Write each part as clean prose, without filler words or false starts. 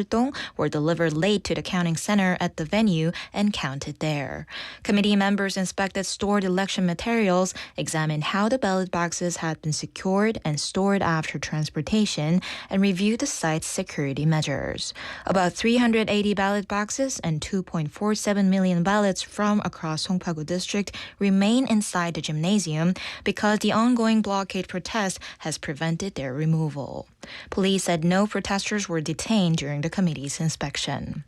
Dong were delivered late to the counting center at the venue and counted there. Committee members inspected stored election materials, examined how the ballot boxes had been secured and stored after transportation, and reviewed the site's security measures. About 380 ballot boxes and 2.47 million ballots from across Songpagu district remain inside the gymnasium because the ongoing blockade protest has prevented their removal. Police said no protesters were detained during the committee's inspection.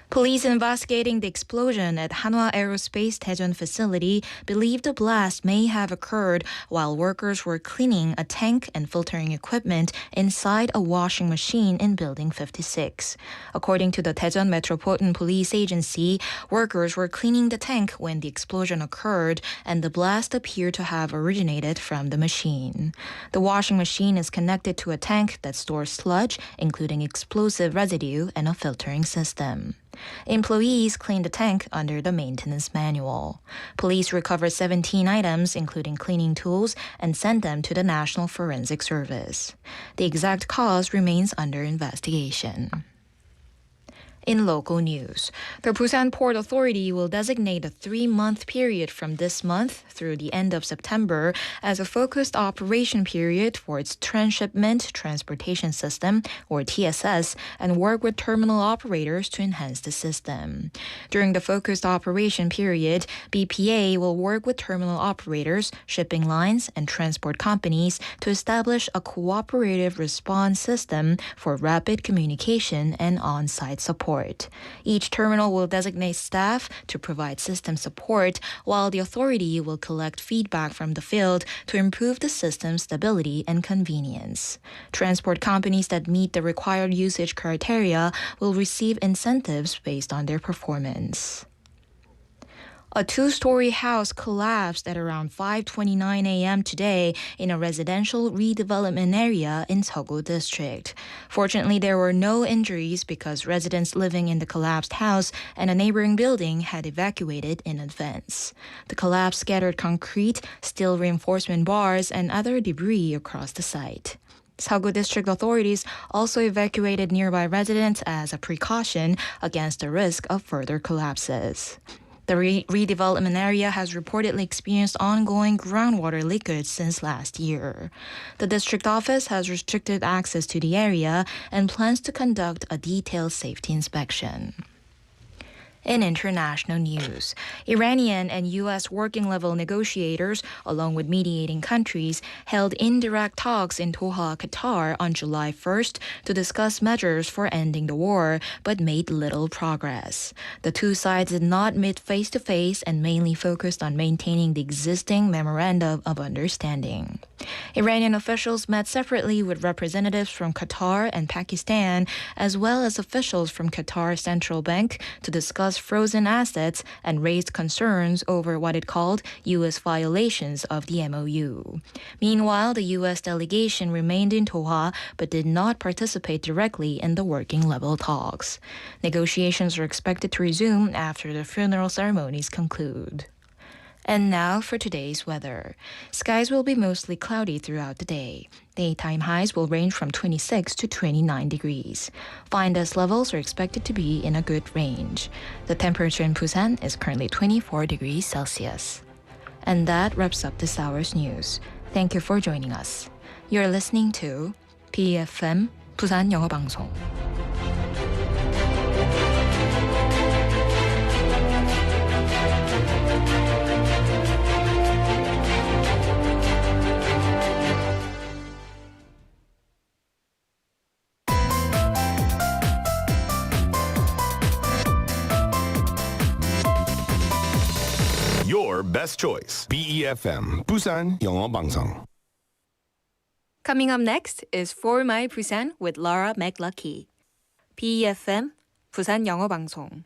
Police investigating the explosion at Hanwha Aerospace Daejeon facility believe the blast may have occurred while workers were cleaning a tank and filtering equipment inside a washing machine in Building 56. According to the Daejeon Metropolitan Police Agency, workers were cleaning the tank when the explosion occurred and the blast appeared to have originated from the machine. The washing machine is connected to a tank that stores sludge, including explosive residue, and a filtering system. Employees cleaned the tank under the maintenance manual. Police recovered 17 items, including cleaning tools, and sent them to the National Forensic Service. The exact cause remains under investigation. In local news, the Busan Port Authority will designate a 3-month period from this month through the end of September as a focused operation period for its transshipment transportation system, or TSS, and work with terminal operators to enhance the system. During the focused operation period, BPA will work with terminal operators, shipping lines, and transport companies to establish a cooperative response system for rapid communication and on-site support. Each terminal will designate staff to provide system support, while the authority will collect feedback from the field to improve the system's stability and convenience. Transport companies that meet the required usage criteria will receive incentives based on their performance. A 2-story house collapsed at around 5:29 a.m. today in a residential redevelopment area in Seogul District. Fortunately, there were no injuries because residents living in the collapsed house and a neighboring building had evacuated in advance. The collapse scattered concrete, steel reinforcement bars, and other debris across the site. Seogul District authorities also evacuated nearby residents as a precaution against the risk of further collapses. The redevelopment area has reportedly experienced ongoing groundwater leakage since last year. The district office has restricted access to the area and plans to conduct a detailed safety inspection. In international news, Iranian and U.S. working-level negotiators, along with mediating countries, held indirect talks in Doha, Qatar on July 1st to discuss measures for ending the war, but made little progress. The two sides did not meet face-to-face and mainly focused on maintaining the existing Memorandum of Understanding. Iranian officials met separately with representatives from Qatar and Pakistan, as well as officials from Qatar Central Bank to discuss frozen assets and raised concerns over what it called U.S. violations of the MOU. Meanwhile, the U.S. delegation remained in Doha but did not participate directly in the working-level talks. Negotiations are expected to resume after the funeral ceremonies conclude. And now for today's weather. Skies will be mostly cloudy throughout the day. Daytime highs will range from 26 to 29 degrees. Fine dust levels are expected to be in a good range. The temperature in Busan is currently 24 degrees Celsius. And that wraps up this hour's news. Thank you for joining us. You're listening to BeFM 부산영어방송. Your best choice. BeFM 부산영어방송. Coming up next is For My Busan with Laura McLuckie. BeFM 부산영어방송.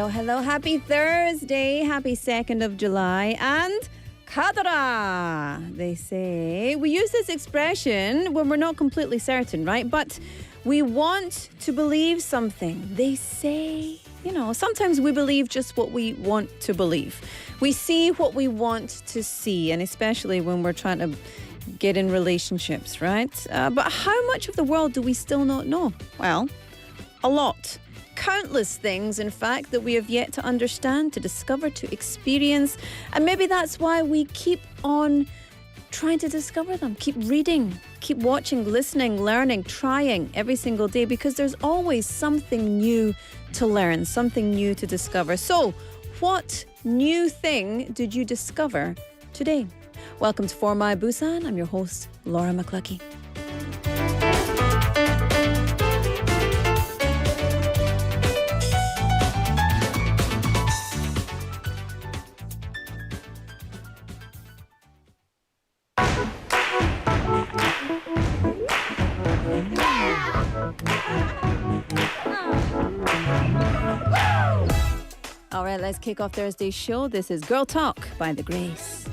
Hello. Happy Thursday. Happy 2nd of July. And 가더라, they say. We use this expression when we're not completely certain, right? But we want to believe something. They say, sometimes we believe just what we want to believe. We see what we want to see, and especially when we're trying to get in relationships, right? But how much of the world do we still not know? Well, a lot. Countless things, in fact, that we have yet to understand, to discover, to experience. And maybe that's why we keep on trying to discover them. Keep reading, keep watching, listening, learning, trying every single day, because there's always something new to learn, something new to discover. So, what new thing did you discover today? Welcome to For My Busan. I'm your host, Laura McLuckie. All right, let's kick off Thursday's show. This is Girl Talk by The Grace.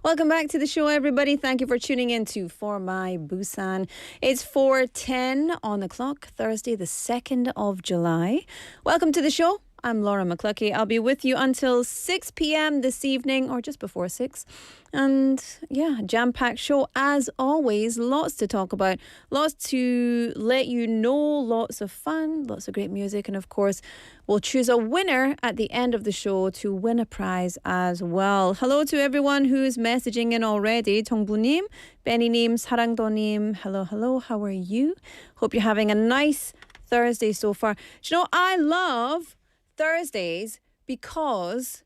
Welcome back to the show, everybody. Thank you for tuning in to For My Busan. It's 4:10 on the clock, Thursday, the 2nd of July. Welcome to the show. I'm Laura McLuckie. I'll be with you until 6 p.m. this evening, or just before 6. And yeah, jam-packed show as always. Lots to talk about, lots to let you know, lots of fun, lots of great music. And of course, we'll choose a winner at the end of the show to win a prize as well. Hello to everyone who's messaging in already. 정부님, Benny님, 사랑도님, hello, how are you? Hope you're having a nice Thursday so far. Do you know, I love Thursdays because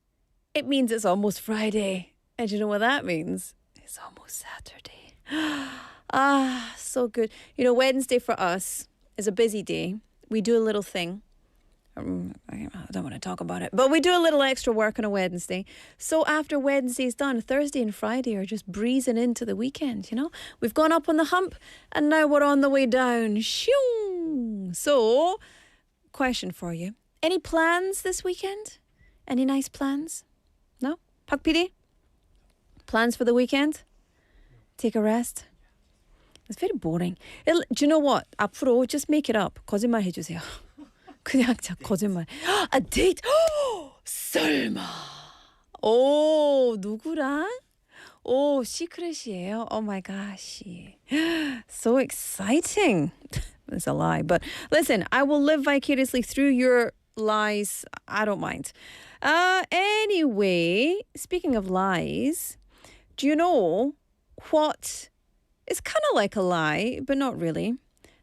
it means it's almost Friday. And do you know what that means? It's almost Saturday. So good. You know, Wednesday for us is a busy day. We do a little thing. I don't want to talk about it, but we do a little extra work on a Wednesday. So after Wednesday's done, Thursday and Friday are just breezing into the weekend, you know? We've gone up on the hump and now we're on the way down. Shoo! So, question for you. Any plans this weekend? Any nice plans? No? Pak PD? Plans for the weekend? Take a rest? It's very boring. Do you know what? 앞으로 just make it up. 거짓말 해주세요. 그냥 거짓말. A date? 설마. 오, 누구랑? 오, 시크릿이에요. Oh my gosh. So exciting. It's a lie. But listen, I will live vicariously through your lies. I don't mind. Anyway, speaking of lies, do you know what is kind of like a lie, but not really?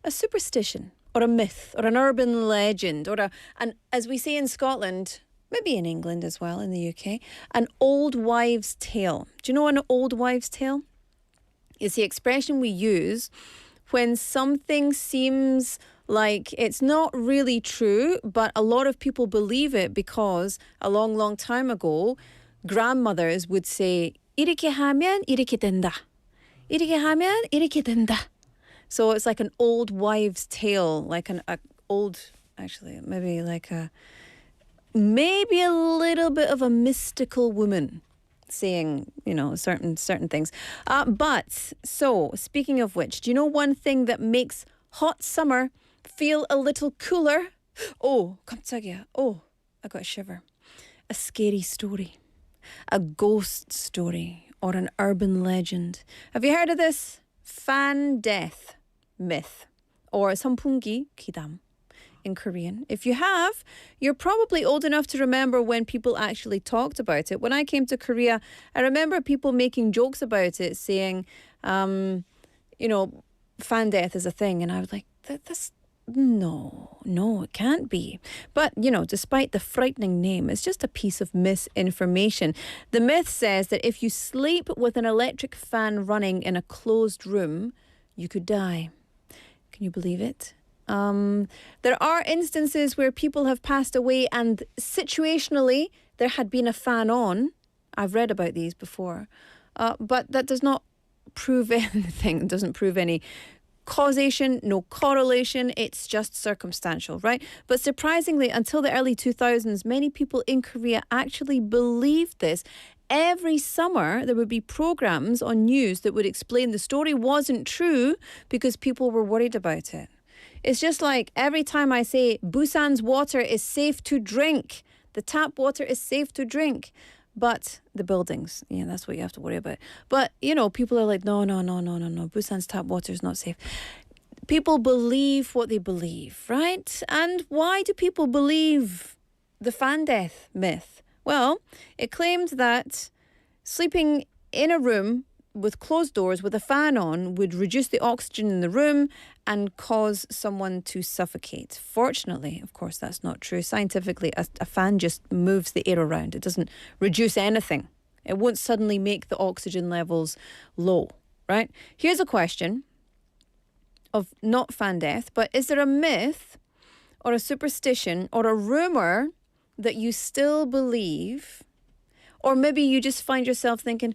A superstition or a myth or an urban legend or an, as we say in Scotland, maybe in England as well, in the UK, an old wives' tale. Do you know an old wives' tale? It's the expression we use when something seems like it's not really true, but a lot of people believe it because a long, long time ago, grandmothers would say, 이렇게 하면 이렇게 된다. 이렇게 하면 이렇게 된다. So it's like an old wives' tale, like an old, actually, maybe a little bit of a mystical woman saying, you know, certain things. But so speaking of which, do you know one thing that makes hot summer feel a little cooler? Oh, 깜짝이야. Oh, I got a shiver. A scary story, a ghost story, or an urban legend. Have you heard of this? Fan death myth, or 선풍기 귀담 in Korean. If you have, you're probably old enough to remember when people actually talked about it. When I came to Korea, I remember people making jokes about it, saying, you know, fan death is a thing. And I was like, that's no, it can't be. But, you know, despite the frightening name, it's just a piece of misinformation. The myth says that if you sleep with an electric fan running in a closed room, you could die. Can you believe it? There are instances where people have passed away and situationally there had been a fan on. I've read about these before. But that does not prove anything. It doesn't prove any causation, no correlation. It's just circumstantial, right? But surprisingly, until the early 2000s, many people in Korea actually believed this. Every summer, there would be programs on news that would explain the story wasn't true because people were worried about it. It's just like every time I say Busan's water is safe to drink, the tap water is safe to drink, but the buildings, yeah, that's what you have to worry about. But, you know, people are like, no, Busan's tap water is not safe. People believe what they believe, right? And why do people believe the fan death myth? Well, it claimed that sleeping in a room with closed doors with a fan on would reduce the oxygen in the room and cause someone to suffocate. Fortunately, of course, that's not true. Scientifically, a fan just moves the air around. It doesn't reduce anything. It won't suddenly make the oxygen levels low, right? Here's a question of not fan death, but is there a myth or a superstition or a rumor that you still believe, or maybe you just find yourself thinking,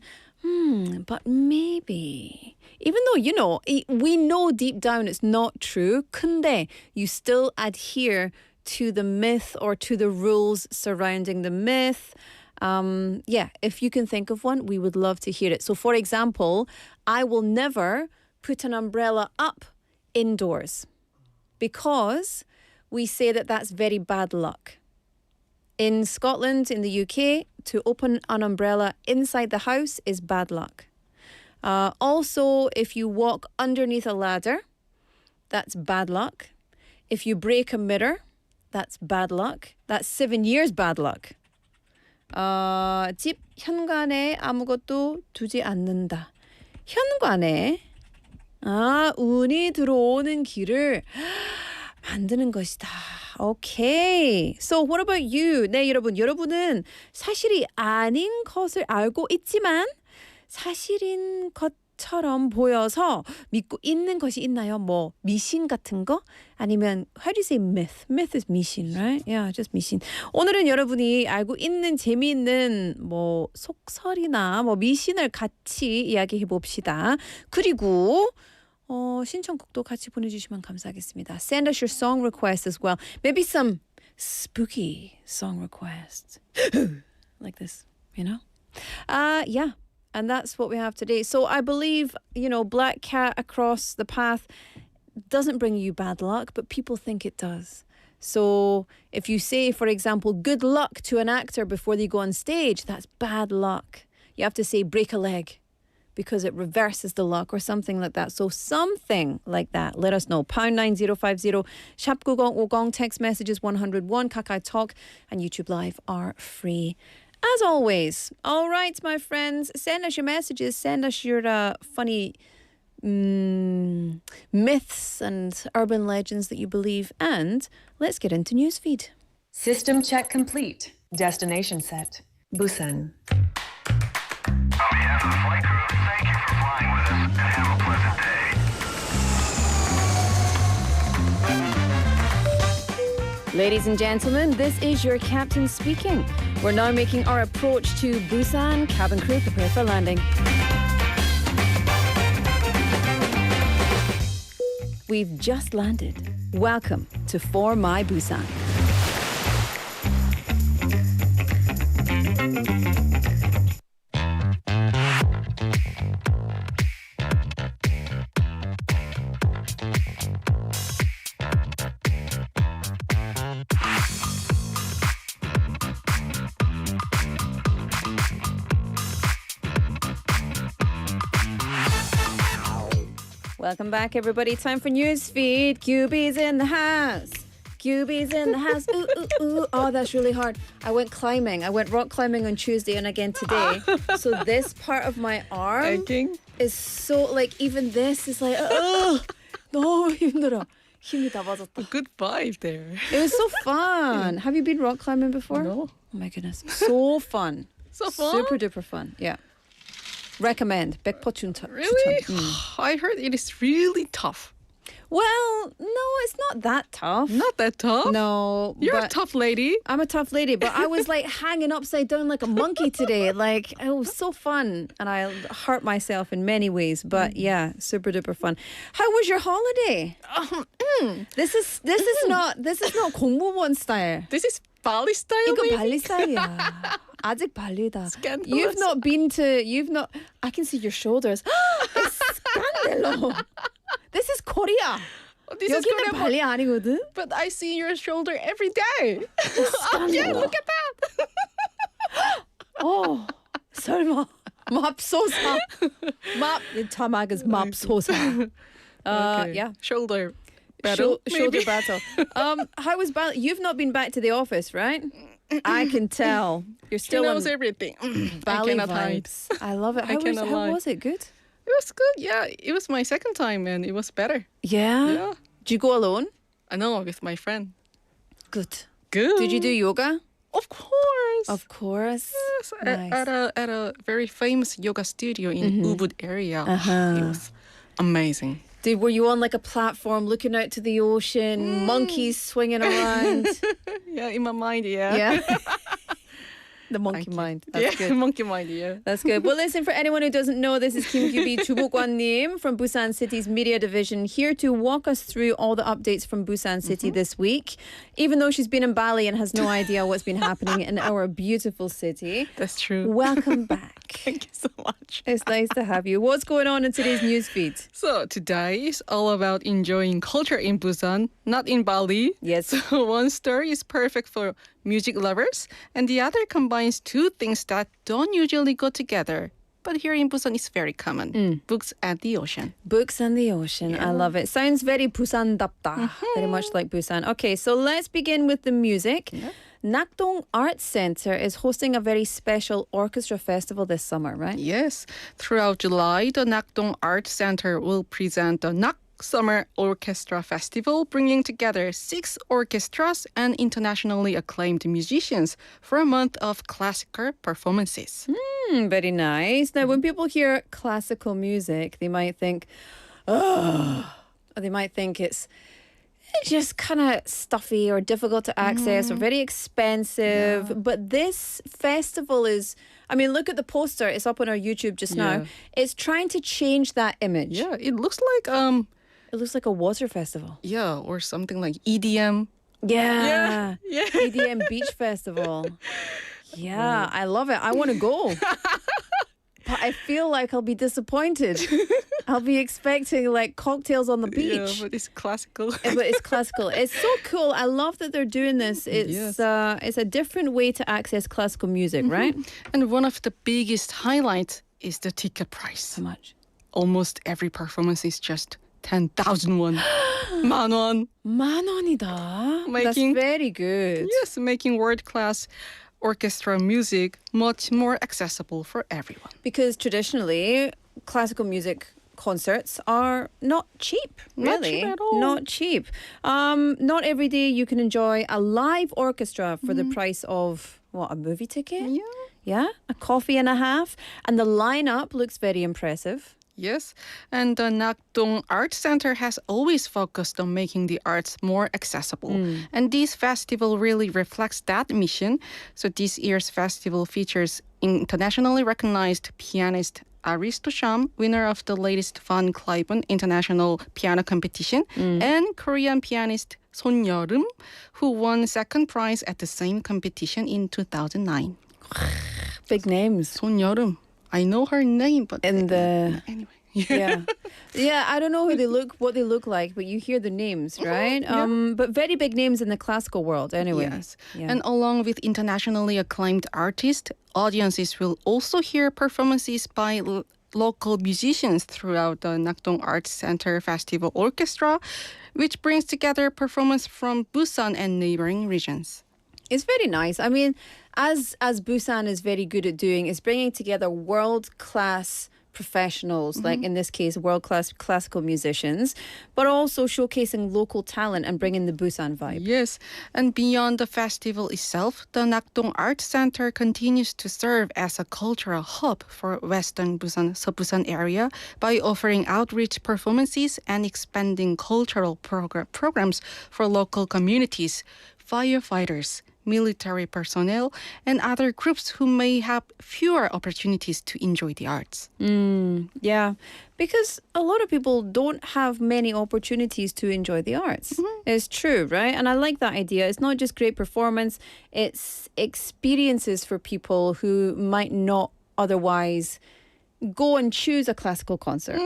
but maybe, even though, you know, we know deep down it's not true, 근데 you still adhere to the myth or to the rules surrounding the myth. Yeah, if you can think of one, we would love to hear it. So, for example, I will never put an umbrella up indoors because we say that that's very bad luck. In Scotland, in the UK, to open an umbrella inside the house is bad luck. Also, if you walk underneath a ladder, that's bad luck. If you break a mirror, that's bad luck. That's 7 years bad luck. 집 현관에 아무것도 두지 않는다. 현관에 운이 들어오는 길을 만드는 것이다. Okay. So what about you? 네, 여러분은 사실이 아닌 것을 알고 있지만 사실인 것처럼 보여서 믿고 있는 것이 있나요? 뭐 미신 같은 거? 아니면 how do you say myth? Myth is 미신, right? Yeah, just 미신. 오늘은 여러분이 알고 있는 재미있는 뭐 속설이나 뭐 미신을 같이 이야기해 봅시다. 그리고 신청곡도 같이 보내주시면 감사하겠습니다. Send us your song requests as well. Maybe some spooky song requests. Like this, you know? Yeah. And that's what we have today. So I believe, black cat across the path doesn't bring you bad luck, but people think it does. So if you say, for example, good luck to an actor before they go on stage, that's bad luck. You have to say break a leg because it reverses the luck or something like that. So something like that. Let us know. Pound 9050, 샵 9050, text messages 101, Kakao Talk and YouTube Live are free. As always. All right, my friends, send us your messages. Send us your funny myths and urban legends that you believe. And let's get into Newsfeed. System check complete. Destination set. Busan. On behalf of the flight crew, thank you for flying with us and have a pleasant day. Ladies and gentlemen, this is your captain speaking. We're now making our approach to Busan. Cabin crew, prepare for landing. We've just landed. Welcome to For My Busan. Welcome back, everybody. Time for Newsfeed. QB's in the house. QB's in the house. Ooh, ooh, ooh. Oh, that's really hard. I went climbing. I went rock climbing on Tuesday and again today. So this part of my arm is so, even this is 너무 힘들어. 힘이 다 빠졌다. Good vibe there. It was so fun. Have you been rock climbing before? No. Oh my goodness. So fun. So fun? Super duper fun. Yeah. Recommend. 100% Really? 추천. I heard it is really tough. Well, no, it's not that tough. Not that tough? No. You're a but tough lady. I'm a tough lady, but I was hanging upside down like a monkey today. It was so fun. And I hurt myself in many ways. But yeah, super duper fun. How was your holiday? This is not 공무원 style. This is Bali style, 이거 maybe? 발리 스타일이야. 아직 발리다. Scandalous. I can see your shoulders. It's scandalo. This is Korea. This is 여기는 Korea, 발리 아니거든. but I see your shoulder every day. Yeah, look at that. 설마. 맙소사. 자막 is 맙소사. Okay. Yeah. Shoulder battle. Shoulder maybe. battle. How was Bali? You've not been back to the office, right? I can tell. You're He still knows on everything. Bali I cannot hide. vibes. I love it. I cannot How lie. was it? Good? It was good. Yeah, it was my second time and it was better. Yeah. Yeah. Did you go alone? I know, with my friend. Good. Good. Did you do yoga? Of course. Of course. Yes, Nice. at a very famous yoga studio in Ubud area. Uh-huh. It was amazing. Were you on a platform looking out to the ocean, monkeys swinging around? Yeah, in my mind, yeah. Yeah. The monkey mind. That's yeah, good. monkey mind, yeah. That's good. Well, listen, for anyone who doesn't know, this is Kim Kyubi Chubokwan-nim from Busan City's media division, here to walk us through all the updates from Busan City this week, even though she's been in Bali and has no idea what's been happening in our beautiful city. That's true. Welcome back. Thank you so much. It's nice to have you. What's going on in today's newsfeed? So today is all about enjoying culture in Busan, not in Bali. Yes. So one story is perfect for music lovers, and the other combines two things that don't usually go together. But here in Busan, it's very common. Books and the ocean. Books and the ocean. I love it. Sounds very Busan-답다. Very much like Busan. Okay, so let's begin with the music. Nakdong Arts Center is hosting a very special orchestra festival this summer, right? Yes. Throughout July, the Nakdong Arts Center will present the Nak Summer Orchestra Festival, bringing together 6 orchestras and internationally acclaimed musicians for a month of classical performances. Very nice. Now, when people hear classical music, they might think, oh, or they might think it's just kind of stuffy or difficult to access or very expensive. But this festival is, I mean, look at the poster. It's up on our YouTube just now. It's trying to change that image. Yeah, it looks like It looks like a water festival. yeah, or something like EDM. Yeah. Yeah. EDM Beach Festival. Yeah, I love it. I want to go. But I feel like I'll be disappointed. I'll be expecting like cocktails on the beach. Yeah, but it's classical. But it's classical. It's so cool. I love that they're doing this. It's a different way to access classical music, right? And one of the biggest highlights is the ticket price. How much? Almost every performance is just 10,000 won. 만 원. 만 원이다. That's Making- very good. Yes, making world-class orchestra music much more accessible for everyone. Because traditionally, classical music concerts are not cheap, Not really. cheap at all. Not cheap. Not every day you can enjoy a live orchestra for the price of, what, a movie ticket? Yeah, a coffee and a half. And the lineup looks very impressive. Yes, and the Nakdong Art Center has always focused on making the arts more accessible. And this festival really reflects that mission. So this year's festival features internationally recognized pianist Aristo Sham, winner of the latest Van Cliburn International Piano Competition, and Korean pianist Son Yeorum, who won second prize at the same competition in 2009. Big names. Son Yeorum. I know her name, but Anyway. Yeah. Yeah, I don't know what they look like, but you hear the names, right? But very big names in the classical world anyway. Yes. Yeah. And along with internationally acclaimed artists, audiences will also hear performances by local musicians throughout the Nakdong Arts Center Festival Orchestra, which brings together performance from Busan and neighboring regions. It's very nice. I mean, as Busan is very good at doing, is bringing together world-class professionals, like in this case, world-class classical musicians, but also showcasing local talent and bringing the Busan vibe. Yes, and beyond the festival itself, the Nakdong Art Center continues to serve as a cultural hub for Western Busan, Busan area by offering outreach performances and expanding cultural programs for local communities, firefighters, military personnel, and other groups who may have fewer opportunities to enjoy the arts. Yeah, because a lot of people don't have many opportunities to enjoy the arts. It's true, right? And I like that idea. It's not just great performance, it's experiences for people who might not otherwise go and choose a classical concert.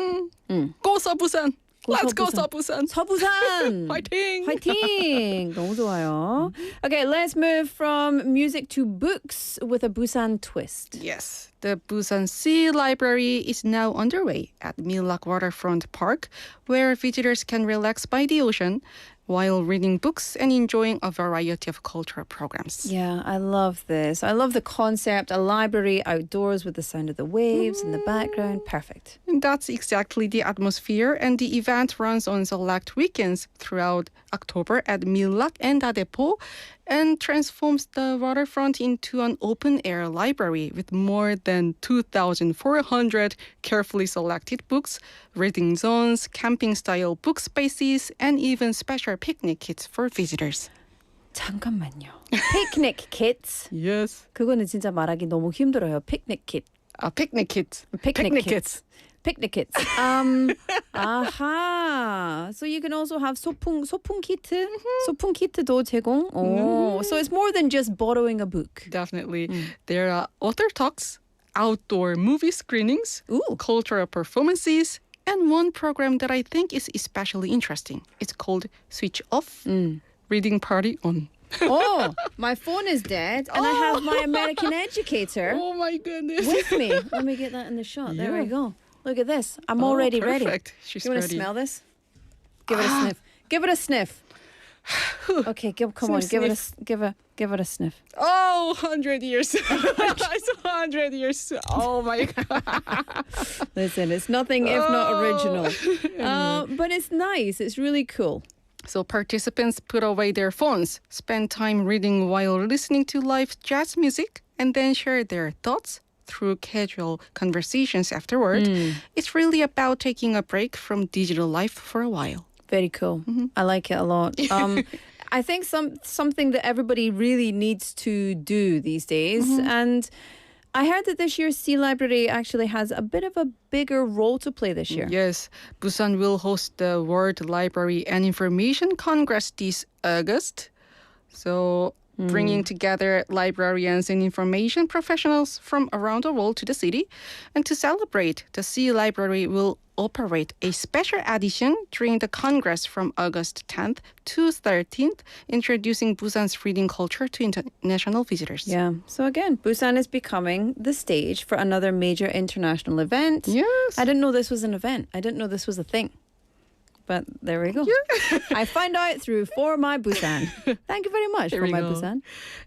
Go Busan! Let's go 서부산. Busan! 서부산! Fighting! 화이팅! 너무 좋아요. Okay, let's move from music to books with a Busan twist. Yes, the Busan Sea Library is now underway at McLuckie Waterfront Park, where visitors can relax by the ocean while reading books and enjoying a variety of cultural programs. Yeah, I love this. I love the concept. A library outdoors with the sound of the waves in the background. Perfect. And that's exactly the atmosphere, and the event runs on select weekends throughout October at McLuckie and Dadepo, and transforms the waterfront into an open-air library with more than 2,400 carefully selected books, reading zones, camping-style book spaces, and even special picnic kits for visitors. 잠깐만요. Picnic kits. Yes. 그거는 진짜 말하기 너무 힘들어요. Picnic kit. Picnic kits. Picnic kits. Picnic kits. Aha. So you can also have 소풍 키트. 소풍 키트도 제공. Oh, so it's more than just borrowing a book. Definitely. There are author talks, outdoor movie screenings, cultural performances, and one program that I think is especially interesting. It's called Switch Off, Reading Party On. Oh, my phone is dead, and I have my American educator Oh my goodness. with me. Let me get that in the shot. There we Yeah. go. Look at this. I'm already ready. Perfect. She's You want to ready. smell this? Give it a sniff. Give it a sniff. Okay, come on. Give it a sniff. Oh, 100 years. It's 100 years. Oh my God. Listen, it's nothing if not original. But it's nice. It's really cool. So participants put away their phones, spend time reading while listening to live jazz music, and then share their thoughts through casual conversations afterward. It's really about taking a break from digital life for a while. Very cool. I like it a lot. I think something that everybody really needs to do these days. And I heard that this year's Sea Library actually has a bit of a bigger role to play this year. Yes, Busan will host the World Library and Information Congress this August. So bringing together librarians and information professionals from around the world to the city. And to celebrate, the Sea Library will operate a special edition during the Congress from August 10th to 13th, introducing Busan's reading culture to international visitors. Yeah. So again, Busan is becoming the stage for another major international event. Yes. I didn't know this was an event. I didn't know this was a thing. But there we go. I find out through For My Busan. Thank you very much, There For we My go. Busan.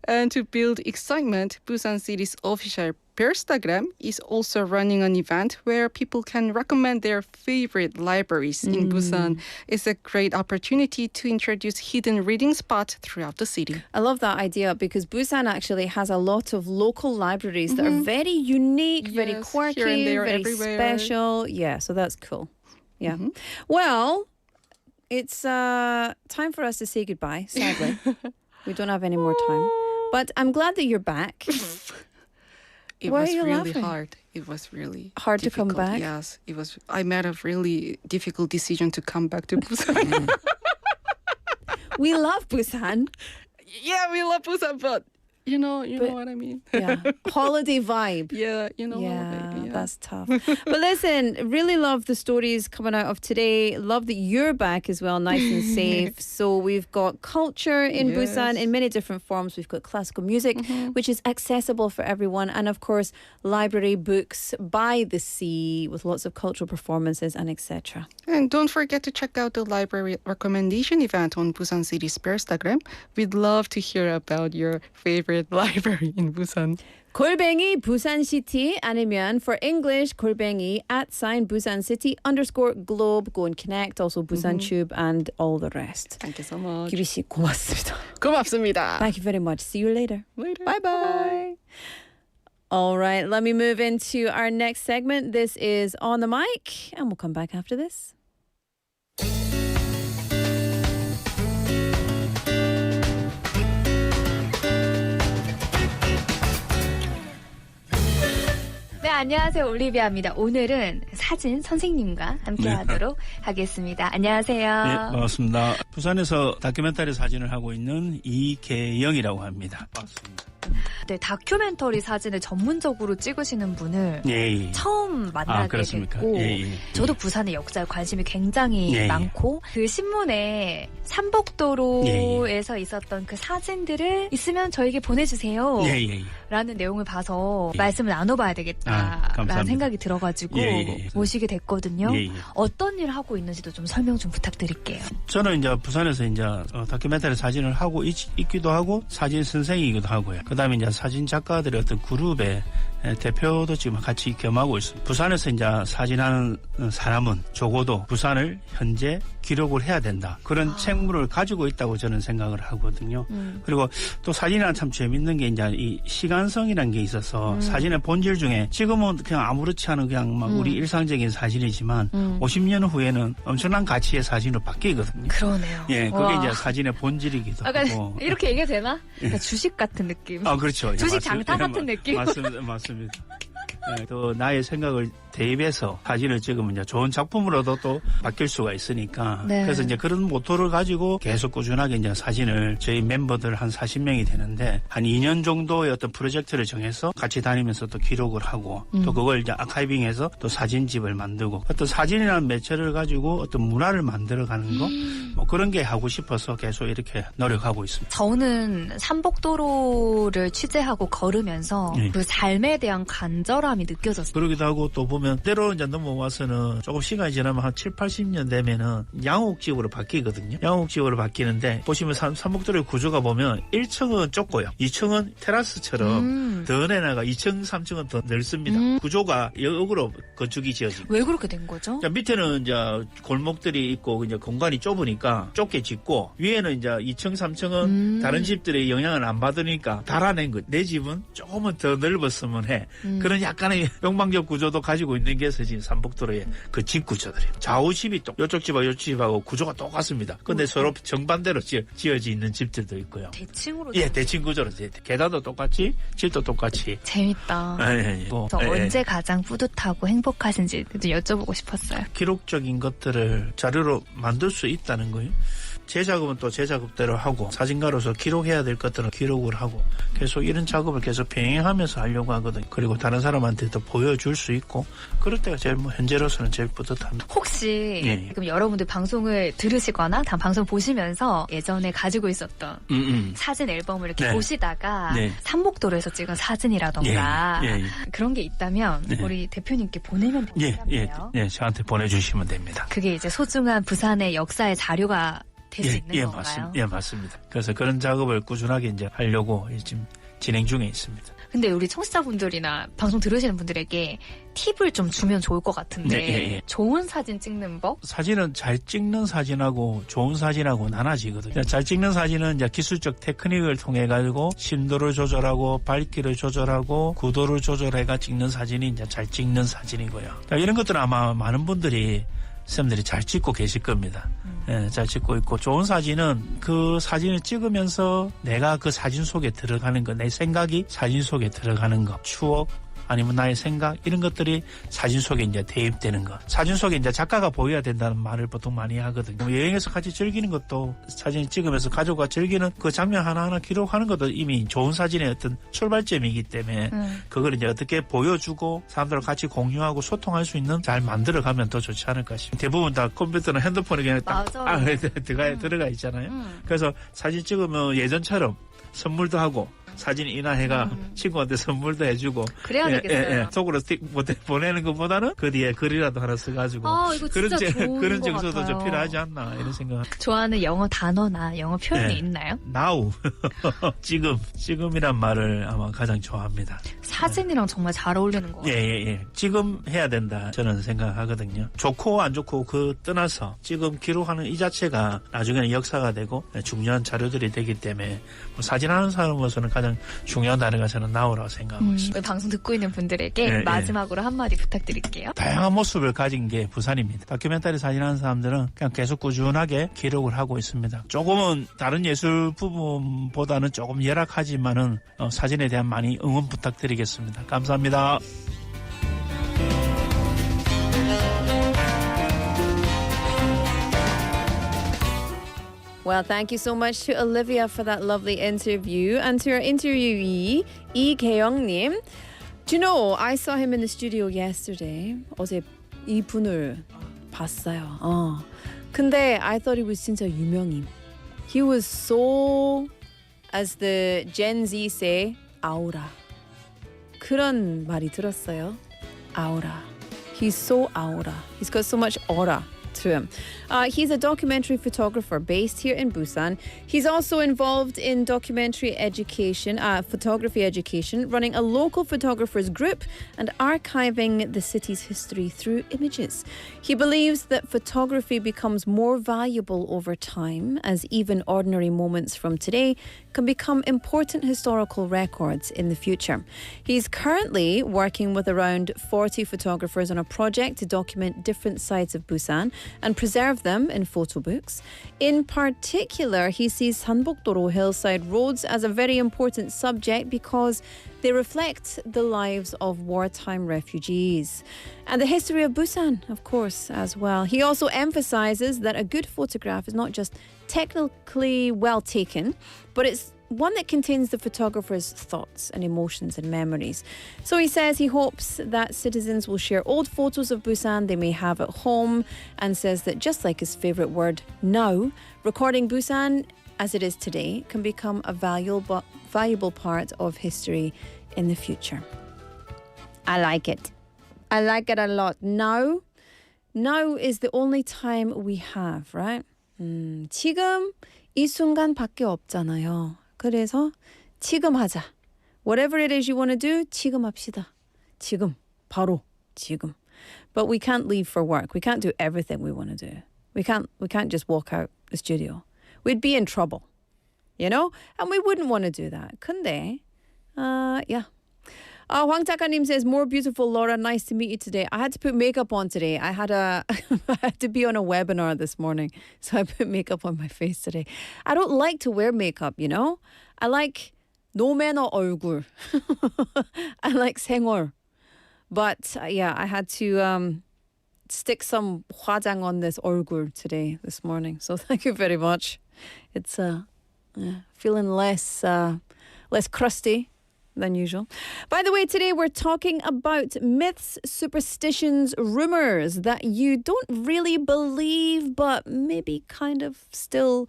And to build excitement, Busan City's official Instagram is also running an event where people can recommend their favorite libraries in Busan. It's a great opportunity to introduce hidden reading spots throughout the city. I love that idea because Busan actually has a lot of local libraries that are very unique, very Yes, quirky, here and there, very everywhere. special. Yeah, so that's cool. Yeah. Well, it's time for us to say goodbye, sadly. We don't have any more time. But I'm glad that you're back. It Why was are you really laughing? hard. It was really Hard to come difficult. back? Yes, it was. I made a really difficult decision to come back to Busan. We love Busan. Yeah, we love Busan, but you know what I mean. Yeah. Holiday vibe. Yeah, you know. Yeah, baby, that's tough. But listen, really love the stories coming out of today. Love that you're back as well, nice and safe. So we've got culture in Busan Yes. in many different forms. We've got classical music, which is accessible for everyone. And of course, library books by the sea with lots of cultural performances and etc. And don't forget to check out the library recommendation event on Busan City's Instagram. We'd love to hear about your favorite library in Busan. 골뱅이 부산시티 아니면 for English 골뱅이 @busancity_globe. Go and connect. Also Busan Tube and all the rest. Thank you so much. 기리 씨 고맙습니다. 고맙습니다. Thank you very much. See you later. Later. Bye-bye. All right, let me move into our next segment. This is On the Mic, and we'll come back after this. 네, 안녕하세요. 올리비아입니다. 오늘은 사진 선생님과 함께 하도록 하겠습니다. 안녕하세요. 네, 반갑습니다. 부산에서 다큐멘터리 사진을 하고 있는 이계영이라고 합니다. 반갑습니다. 네, 다큐멘터리 사진을 전문적으로 찍으시는 분을 예. 처음 만나게 그렇습니까? 됐고 예. 저도 부산의 역사에 관심이 굉장히 예. 많고 그 신문에 삼복도로에서 있었던 그 사진들을 있으면 저에게 보내주세요 예. 라는 내용을 봐서 예. 말씀을 나눠봐야 되겠다라는 감사합니다. 생각이 들어가지고 예. 모시게 됐거든요. 예. 어떤 일을 하고 있는지도 좀 설명 좀 부탁드릴게요. 저는 이제 부산에서 이제 다큐멘터리 사진을 하고 있기도 하고 사진 선생이기도 하고요. 그다음에 이제 사진 작가들의 어떤 그룹의 대표도 지금 같이 겸하고 있습니다. 부산에서 이제 사진하는 사람은 적어도 부산을 현재 기록을 해야 된다. 그런 책무를 가지고 있다고 저는 생각을 하거든요. 그리고 또 사진이란 참 재밌는 게 이제 이 시간성이라는 게 있어서 사진의 본질 중에 지금은 그냥 아무렇지 않은 그냥 막 우리 일상적인 사진이지만 50년 후에는 엄청난 가치의 사진으로 바뀌거든요. 그러네요. 예, 그게 와. 이제 사진의 본질이기도 약간 하고. 이렇게 얘기해도 되나? 약간 주식 같은 느낌. 아, 그렇죠. 예, 주식 맞습니다. 장타 같은 느낌. 맞습니다. 예, 또 나의 생각을 대입해서 사진을 찍으면 이제 좋은 작품으로도 또 바뀔 수가 있으니까 네. 그래서 이제 그런 모토를 가지고 계속 꾸준하게 이제 사진을 저희 멤버들 한 40명이 되는데 한 2년 정도의 어떤 프로젝트를 정해서 같이 다니면서 또 기록을 하고 또 그걸 이제 아카이빙해서 또 사진집을 만들고 어떤 사진이라는 매체를 가지고 어떤 문화를 만들어가는 거 뭐 그런 게 하고 싶어서 계속 이렇게 노력하고 있습니다. 저는 삼복도로를 취재하고 걸으면서 네. 그 삶에 대한 간절함이 느껴졌어요. 그러기도 하고 또 보면 때로 이제 넘어와서는 조금 시간이 지나면 한 7, 80년 되면은 양옥지역으로 바뀌거든요. 양옥지역으로 바뀌는데 보시면 삼복도로의 구조가 보면 1층은 좁고요. 2층은 테라스처럼 더 내나가 2층, 3층은 더 넓습니다. 구조가 역으로 건축이 지어지고. 왜 그렇게 된 거죠? 자, 밑에는 이제 골목들이 있고 이제 공간이 좁으니까 좁게 짓고 위에는 이제 2층, 3층은 다른 집들의 영향을 안 받으니까 달아낸 거. 내 집은 조금은 더 넓었으면 해. 그런 약간의 욕망적 구조도 가지고 있는 게 지금 삼복도로의 그 집 구조들이에요. 좌우 집이 이쪽 집하고 이쪽 집하고 구조가 똑같습니다. 근데 서로 정반대로 지어져 있는 집들도 있고요. 대칭으로. 예, 대칭 구조로. 계단도 똑같이, 집도 똑같이. 재밌다. 저 언제 가장 뿌듯하고 행복하신지 좀 여쭤보고 싶었어요. 기록적인 것들을 자료로 만들 수 있다는 거예요. 제 작업은 또 제 작업대로 하고 사진가로서 기록해야 될 것들은 기록을 하고 계속 이런 작업을 계속 병행하면서 하려고 하거든요. 그리고 다른 사람한테도 보여줄 수 있고 그럴 때가 제일 현재로서는 제일 뿌듯합니다. 혹시 예. 지금 여러분들 방송을 들으시거나 방송 보시면서 예전에 가지고 있었던 사진 앨범을 이렇게 네. 보시다가 네. 삼복도로에서 찍은 사진이라던가 예. 그런 게 있다면 네. 우리 대표님께 보내면 되겠네요. 예, 저한테 보내주시면 됩니다. 그게 이제 소중한 부산의 역사의 자료가 될 수 있는 건가요? 맞습니다. 그래서 그런 작업을 꾸준하게 이제 하려고 지금 진행 중에 있습니다. 근데 우리 청취자분들이나 방송 들으시는 분들에게 팁을 좀 주면 좋을 것 같은데 네. 좋은 사진 찍는 법? 사진은 잘 찍는 사진하고 좋은 사진하고 나눠지거든요. 잘 찍는 사진은 이제 기술적 테크닉을 통해 가지고 심도를 조절하고 밝기를 조절하고 구도를 조절해가 찍는 사진이 이제 잘 찍는 사진이고요. 이런 것들은 아마 많은 분들이 쌤들이 잘 찍고 계실 겁니다. 예, 잘 찍고 있고 좋은 사진은 그 사진을 찍으면서 내가 그 사진 속에 들어가는 거, 내 생각이 사진 속에 들어가는 거, 추억 아니면 나의 생각 이런 것들이 사진 속에 이제 대입되는 거. 사진 속에 이제 작가가 보여야 된다는 말을 보통 많이 하거든요. 여행에서 같이 즐기는 것도 사진을 찍으면서 가족과 즐기는 그 장면 하나하나 기록하는 것도 이미 좋은 사진의 어떤 출발점이기 때문에 그걸 이제 어떻게 보여주고 사람들과 같이 공유하고 소통할 수 있는 잘 만들어가면 더 좋지 않을까 싶습니다. 대부분 다 컴퓨터나 핸드폰에 그냥 딱 들어가 있잖아요. 그래서 사진 찍으면 예전처럼 선물도 하고 사진 인화해가 친구한테 선물도 해주고 그래야 되겠어요. 속으로 스틱 보내는 것보다는 그 뒤에 글이라도 하나 써가지고 이거 진짜 좋은 그런 것 정서도 같아요. 좀 필요하지 않나 이런 생각. 좋아하는 영어 단어나 영어 표현이 네. 있나요? Now 지금이란 말을 아마 가장 좋아합니다. 사진이랑 정말 잘 어울리는 것 같아요. 예. 지금 해야 된다 저는 생각하거든요. 좋고 안 좋고 그 떠나서 지금 기록하는 이 자체가 나중에는 역사가 되고 중요한 자료들이 되기 때문에 사진하는 사람으로서는 가장 중요한 단어가 저는 Now라고 생각하고 있습니다. 방송 듣고 있는 분들에게 예. 마지막으로 한마디 부탁드릴게요. 다양한 모습을 가진 게 부산입니다. 다큐멘터리 사진하는 사람들은 그냥 계속 꾸준하게 기록을 하고 있습니다. 조금은 다른 예술 부분보다는 조금 열악하지만은 사진에 대한 많이 응원 부탁드리겠습니다. 감사합니다. Well, thank you so much to Olivia for that lovely interview and to our interviewee, Lee Keyoung-님. Do you know, I saw him in the studio yesterday. 어제 이분을 봤어요. 근데 I thought he was 진짜 유명인. He was so, as the Gen Z say, aura. 그런 말이 들었어요. Aura. He's so aura. He's got so much aura to him. He's a documentary photographer based here in Busan. He's also involved in documentary education, photography education, running a local photographers group and archiving the city's history through images. He believes that photography becomes more valuable over time as even ordinary moments from today can become important historical records in the future. He's currently working with around 40 photographers on a project to document different sides of Busan, and preserve them in photo books. In particular, he sees Sanbokdoro hillside roads as a very important subject because they reflect the lives of wartime refugees. And the history of Busan, of course, as well. He also emphasizes that a good photograph is not just technically well taken, but it's one that contains the photographer's thoughts and emotions and memories. So he says he hopes that citizens will share old photos of Busan they may have at home, and says that just like his favorite word, now, recording Busan as it is today can become a valuable part of history in the future. I like it. I like it a lot. Now is the only time we have, right? 지금 이 순간밖에 없잖아요. 그래서 지금 하자. Whatever it is you want to do, 지금 합시다. 지금, 바로 지금. But we can't leave for work. We can't do everything we want to do. We can't just walk out the studio. We'd be in trouble, you know? And we wouldn't want to do that. 근데, yeah. Hoàng 작가님 says, more beautiful Laura, nice to meet you today. I had to put makeup on today. I had to be on a webinar this morning, so I put makeup on my face today. I don't like to wear makeup, you know? I like no manner 얼굴. I like 생얼. But yeah, I had to stick some 화장 on this 얼굴 today, this morning. So thank you very much. It's feeling less crusty than usual. By the way, today we're talking about myths, superstitions, rumors that you don't really believe but maybe kind of still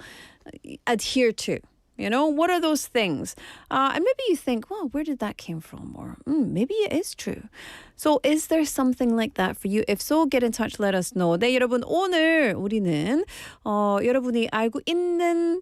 adhere to. You know, what are those things? And maybe you think, well, where did that came from? Or maybe it is true. So is there something like that for you? If so, get in touch, let us know. 네, 여러분, 오늘 우리는 여러분이 알고 있는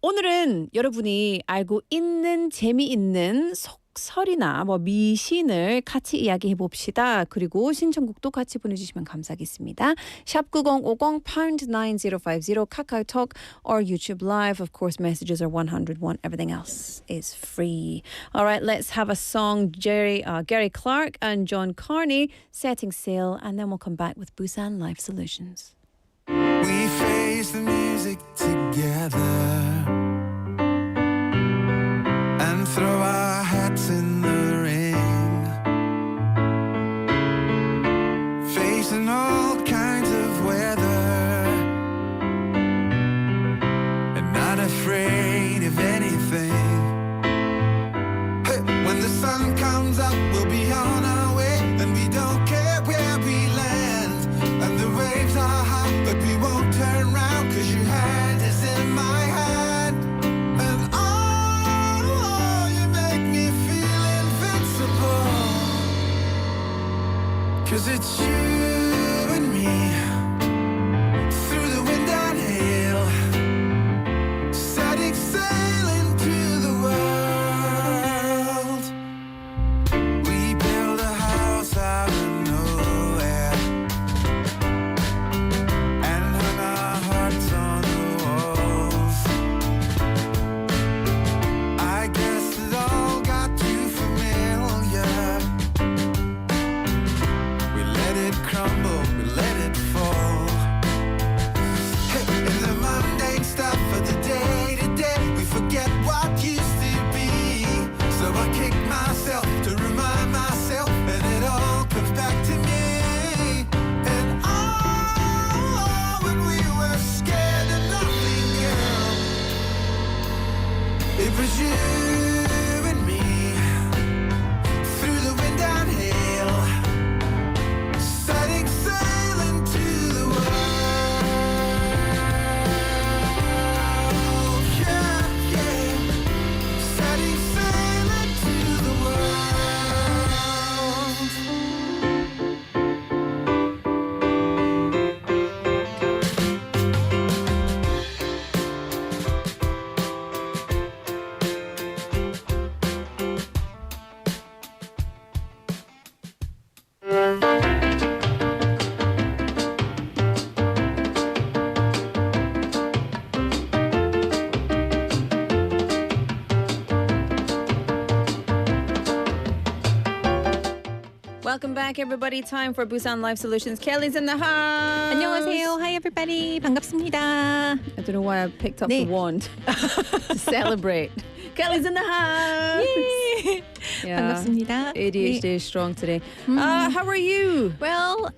오늘은 여러분이 알고 있는 재미있는 속설이나 미신을 같이 이야기해 봅시다. 그리고 신청곡도 같이 보내주시면 감사하겠습니다. 샵 9050 #9050 카카오톡 or YouTube Live. Of course, messages are 101. Everything else is free. All right, let's have a song. Gary Clark and John Carney, Setting Sail, and then we'll come back with Busan Life Solutions. We face the music together and throw our hats in the ring, facing all kinds of weather and not afraid of anything. Hey, when the sun comes up, we'll be on our way, and we don't care where we land, and the waves are high, but we won't turn round, 'cause your hand is in my hand. back, everybody. Time for Busan Life Solutions. Kelly's in the house. 안녕하세요. Hi, everybody. 반갑습니다. I don't know why I picked up the wand to celebrate. Kelly's in the house. Yay. 반갑습니다. ADHD is strong today. How are you? Well,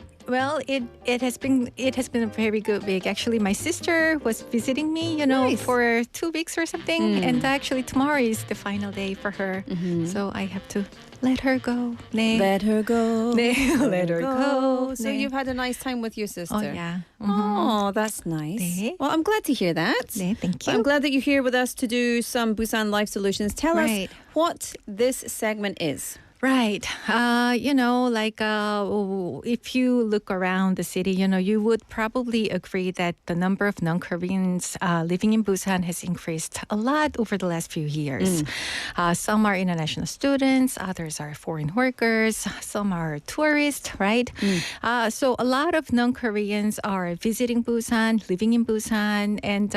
it has been a very good week. Actually, my sister was visiting me, Nice. for 2 weeks or something, and actually tomorrow is the final day for her. So I have to let her go. 네. Let her go. 네. Let her go. So 네. you've had a nice time with your sister. Oh, yeah. Oh, that's nice. 네. Well, I'm glad to hear that. 네, thank you. I'm glad that you're here with us to do some Busan Life Solutions. Tell Right. us what this segment is. Right. If you look around the city, you would probably agree that the number of non-Koreans living in Busan has increased a lot over the last few years. Some are international students, others are foreign workers, some are tourists, right? So a lot of non-Koreans are visiting Busan, living in Busan, and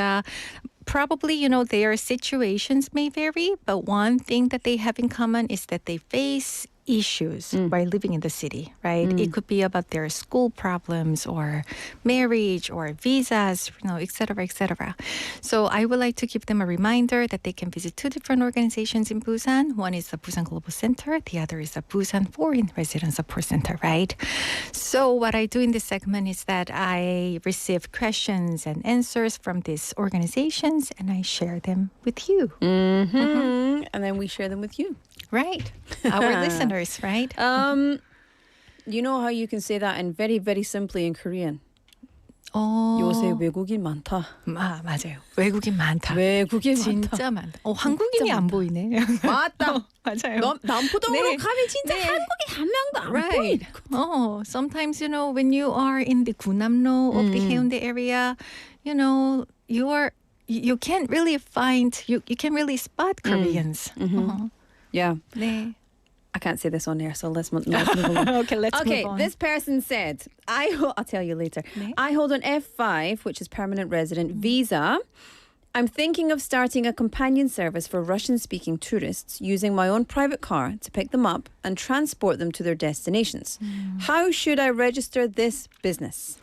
probably, their situations may vary, but one thing that they have in common is that they face issues while living in the city, right? It could be about their school problems or marriage or visas, et cetera, et cetera. So I would like to give them a reminder that they can visit 2 different organizations in Busan. One is the Busan Global Center. The other is the Busan Foreign Resident Support Center, right? So what I do in this segment is that I receive questions and answers from these organizations and I share them with you. And then we share them with you. Right. Our listeners, right? You know how you can say that in very, very simply in Korean? 어. 요새 외국인 많다. 맞아요. 외국인 많다. 외국인 많다. 진짜 많다. 한국인이 안 보이네. 맞다. 맞아요. 남포동으로 네. 가면 진짜 한국인 한 명도 안 Right. 보이네. Sometimes, when you are in the Gunamno of the Haeundae area, you can't really find, you can really spot Koreans. Yeah. 네. I can't say this on air, so let's move on. Okay, let's move on. This person said, I'll tell you later. 네. I hold an F5, which is permanent resident visa. I'm thinking of starting a companion service for Russian-speaking tourists using my own private car to pick them up and transport them to their destinations. How should I register this business?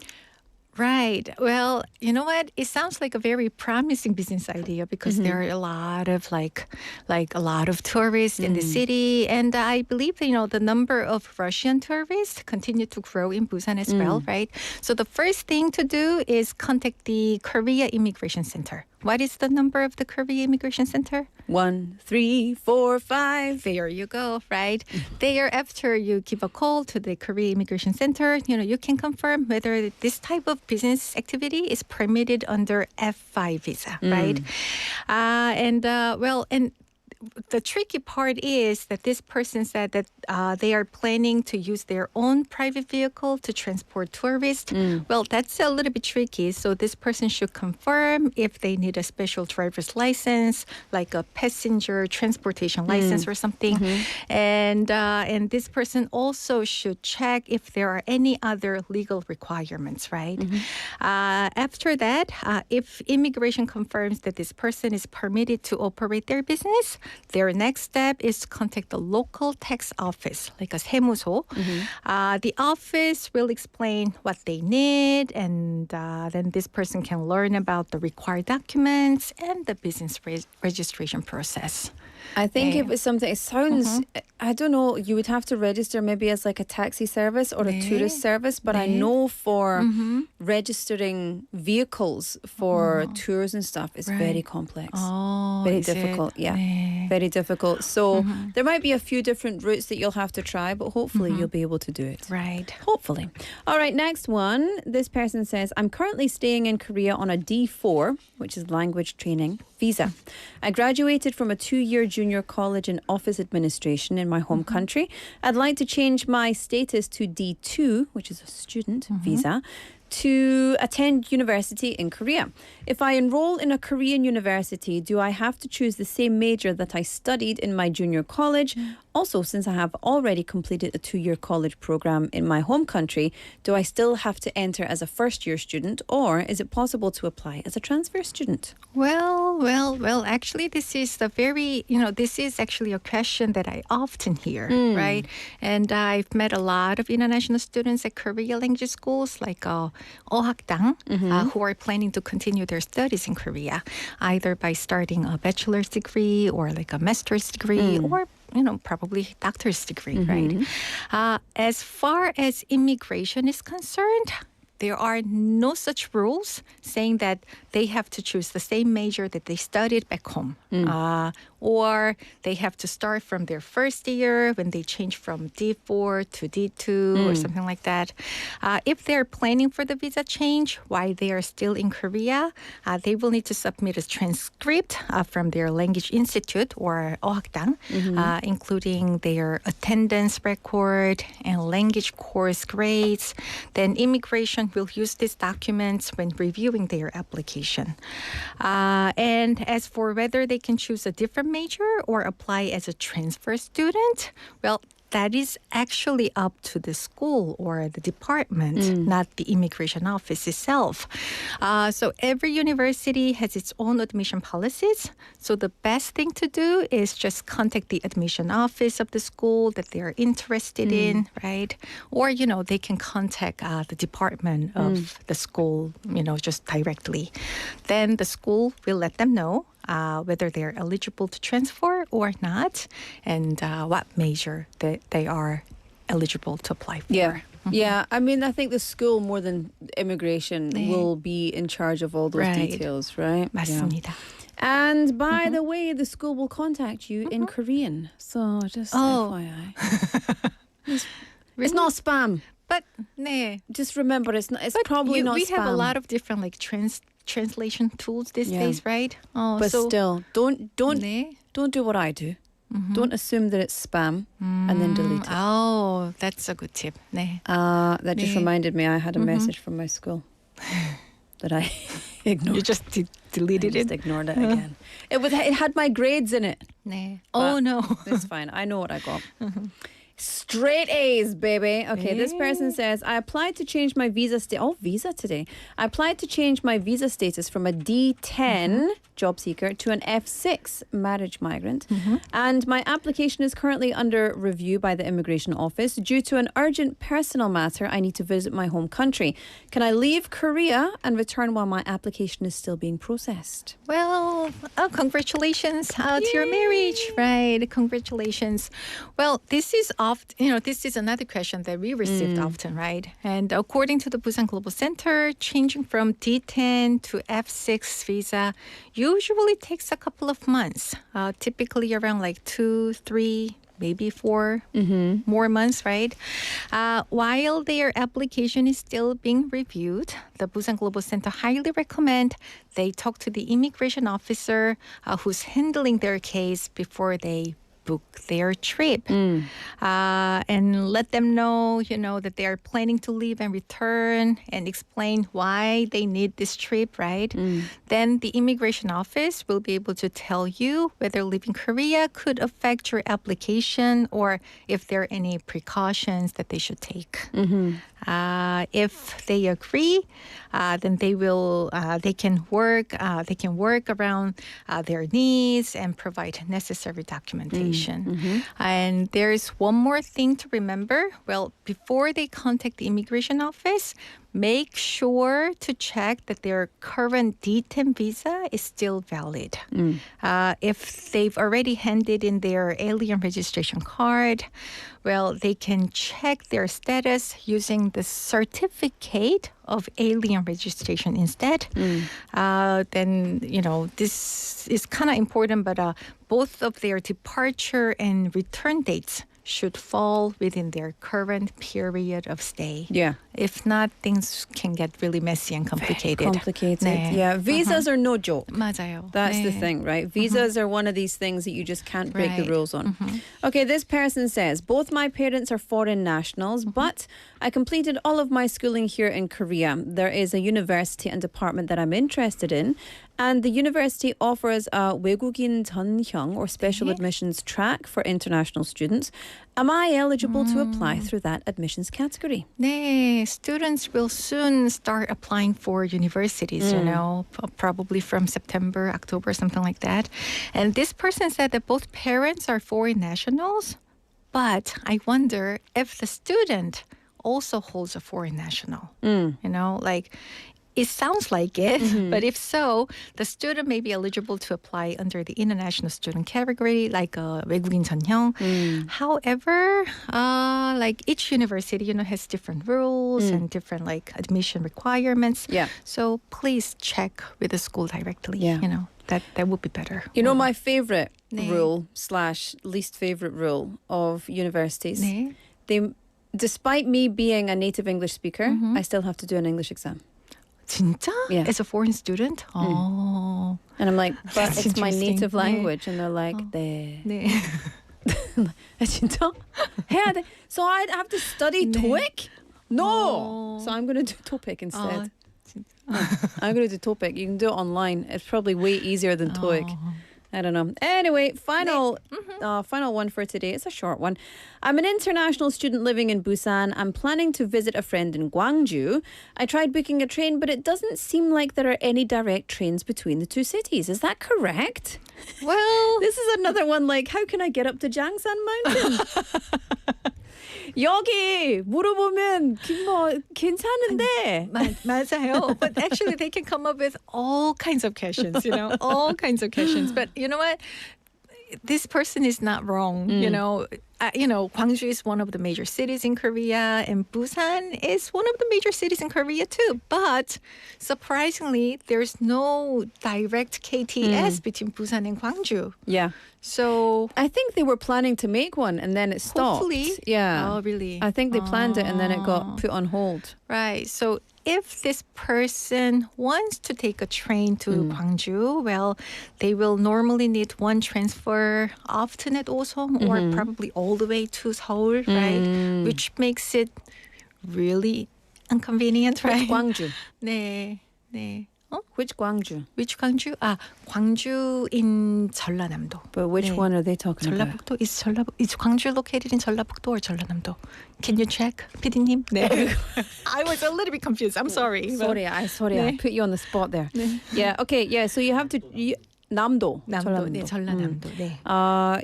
Right. Well, you know what? It sounds like a very promising business idea because there are a lot of a lot of tourists in the city, and I believe the number of Russian tourists continue to grow in Busan as well, right? So the first thing to do is contact the Korea Immigration Center. What is the number of the Korea Immigration Center? 1, 3, 4, 5. There you go, right? There, after you give a call to the Korea Immigration Center, you can confirm whether this type of business activity is permitted under F5 visa, right? And the tricky part is that this person said that they are planning to use their own private vehicle to transport tourists. Well, that's a little bit tricky. So this person should confirm if they need a special driver's license, like a passenger transportation license or something. And this person also should check if there are any other legal requirements, right? After that, if immigration confirms that this person is permitted to operate their business, their next step is to contact the local tax office, like a 세무소. The office will explain what they need, and then this person can learn about the required documents and the business registration process. I think if it's something, it sounds, I don't know, you would have to register maybe as like a taxi service or a tourist service, but I know for registering vehicles for tours and stuff is very complex. Very difficult, 네. very difficult. So there might be a few different routes that you'll have to try, but hopefully you'll be able to do it. Right. Hopefully. All right, next one. This person says, I'm currently staying in Korea on a D4, which is language training visa. I graduated from a 2-year junior college in office administration in my home country. I'd like to change my status to D2, which is a student visa. to attend university in Korea. If I enroll in a Korean university, do I have to choose the same major that I studied in my junior college? Also, since I have already completed a 2-year college program in my home country, do I still have to enter as a first-year student, or is it possible to apply as a transfer student? Well, actually, this is this is actually a question that I often hear, right? And I've met a lot of international students at Korea language schools like 어학당 who are planning to continue their studies in Korea, either by starting a bachelor's degree or like a master's degree or probably doctor's degree, right? As far as immigration is concerned, there are no such rules saying that they have to choose the same major that they studied back home. Or they have to start from their first year when they change from D4 to D2 or something like that. If they're planning for the visa change while they are still in Korea, they will need to submit a transcript from their language institute or 어학당, including their attendance record and language course grades. Then immigration will use these documents when reviewing their application. And as for whether they can choose a different major or apply as a transfer student, well, that is actually up to the school or the department, not the immigration office itself. So every university has its own admission policies. So the best thing to do is just contact the admission office of the school that they are interested in, right? Or, they can contact the department of the school, just directly. Then the school will let them know whether they're eligible to transfer or not, and what major they are eligible to apply for. Yeah. Yeah, I mean, I think the school more than immigration will be in charge of all those details, right? 맞습니다. And by the way, the school will contact you in Korean. So just FYI. It's not spam. But 네. Just remember, it's probably not spam. We have a lot of different translation tools these days, right? But still, don't 네. do what I do. Don't assume that it's spam and then delete it. Oh, that's a good tip. 네. That just reminded me, I had a message from my school that I ignored. You just deleted I just ignored it again. It had my grades in it. 네. Oh no. It's fine. I know what I got. Straight A's, baby. Okay, this person says, I applied to change my visa visa today. I applied to change my visa status from a D10 job seeker to an F6 marriage migrant. And my application is currently under review by the immigration office. Due to an urgent personal matter, I need to visit my home country. Can I leave Korea and return while my application is still being processed? Well, congratulations to your marriage, right? Congratulations. Well, this is this is another question that we received often, right? And according to the Busan Global Center, changing from D10 to F6 visa usually takes a couple of months, typically around like 2, 3, maybe 4 more months, right? While their application is still being reviewed, the Busan Global Center highly recommend they talk to the immigration officer who's handling their case before they book their trip and let them know, that they are planning to leave and return and explain why they need this trip, right? Then the immigration office will be able to tell you whether leaving Korea could affect your application or if there are any precautions that they should take. If they agree, then they can work around their needs and provide necessary documentation. And there's one more thing to remember. Well, before they contact the immigration office, make sure to check that their current D10 visa is still valid. If they've already handed in their alien registration card, well, they can check their status using the certificate of alien registration instead. Then, this is kind of important, but both of their departure and return dates should fall within their current period of stay If not, things can get really messy and complicated. Complicated. 네. Yeah, visas are no joke. 맞아요. That's the 네. thing, right? Visas are one of these things that you just can't break the Right. rules on. Okay, this person says, both my parents are foreign nationals, but I completed all of my schooling here in Korea. There is a university and department that I'm interested in, and the university offers a 외국인 전형 or special admissions track for international students. Am I eligible to apply through that admissions category? 네, students will soon start applying for universities, you know, probably from September, October, something like that. And this person said that both parents are foreign nationals, but I wonder if the student also holds a foreign national. You know, like it sounds like it, but if so, the student may be eligible to apply under the international student category, like 외국인 전형. However, like each university, you know, has different rules and different like admission requirements. Yeah. So please check with the school directly. Yeah. You know, that would be better. You know, my favorite 네. rule / least favorite rule of universities, 네. they, despite me being a native English speaker, I still have to do an English exam. 진짜? Yeah. As a foreign student? Oh. And I'm like, but That's it's my interesting. native 네. language. And they're like, 네. 네. 진짜? 해야 돼. So I'd have to study 네. TOEIC? No. Oh. So I'm going to do TOEIC instead. 진짜. I'm going to do TOEIC. You can do it online. It's probably way easier than TOEIC. I don't know. Anyway, final one for today. It's a short one. I'm an international student living in Busan. I'm planning to visit a friend in Gwangju. I tried booking a train, but it doesn't seem like there are any direct trains between the two cities. Is that correct? Well, This is another one like, how can I get up to Jangsan Mountain? 여기 물어보면 뭐 괜찮은데. 맞아요. But actually, they can come up with all kinds of questions, you know, all kinds of questions. But you know what? This person is not wrong. You know, Gwangju is one of the major cities in Korea, and Busan is one of the major cities in Korea too. But surprisingly, there's no direct KTS between Busan and Gwangju. Yeah. So I think they were planning to make one and then it stopped. hopefully, Yeah. Oh, really? I think they planned it and then it got put on hold. Right. So if this person wants to take a train to Gwangju, well, they will normally need one transfer often at Osong or probably all the way to Seoul, right? Which makes it really inconvenient, right? Gwangju. 네, 네. Which Gwangju? Which Gwangju? Gwangju in 전라남도. But which 네. one are they talking about? 전라북도 is Gwangju located in 전라북도 or 전라남도? Can you check, PD님? 네. I was a little bit confused. I'm sorry. Sorry, I 네. put you on the spot there. Yeah, okay, yeah, so you have to 남도. 남도, 네, 전라남도. 네.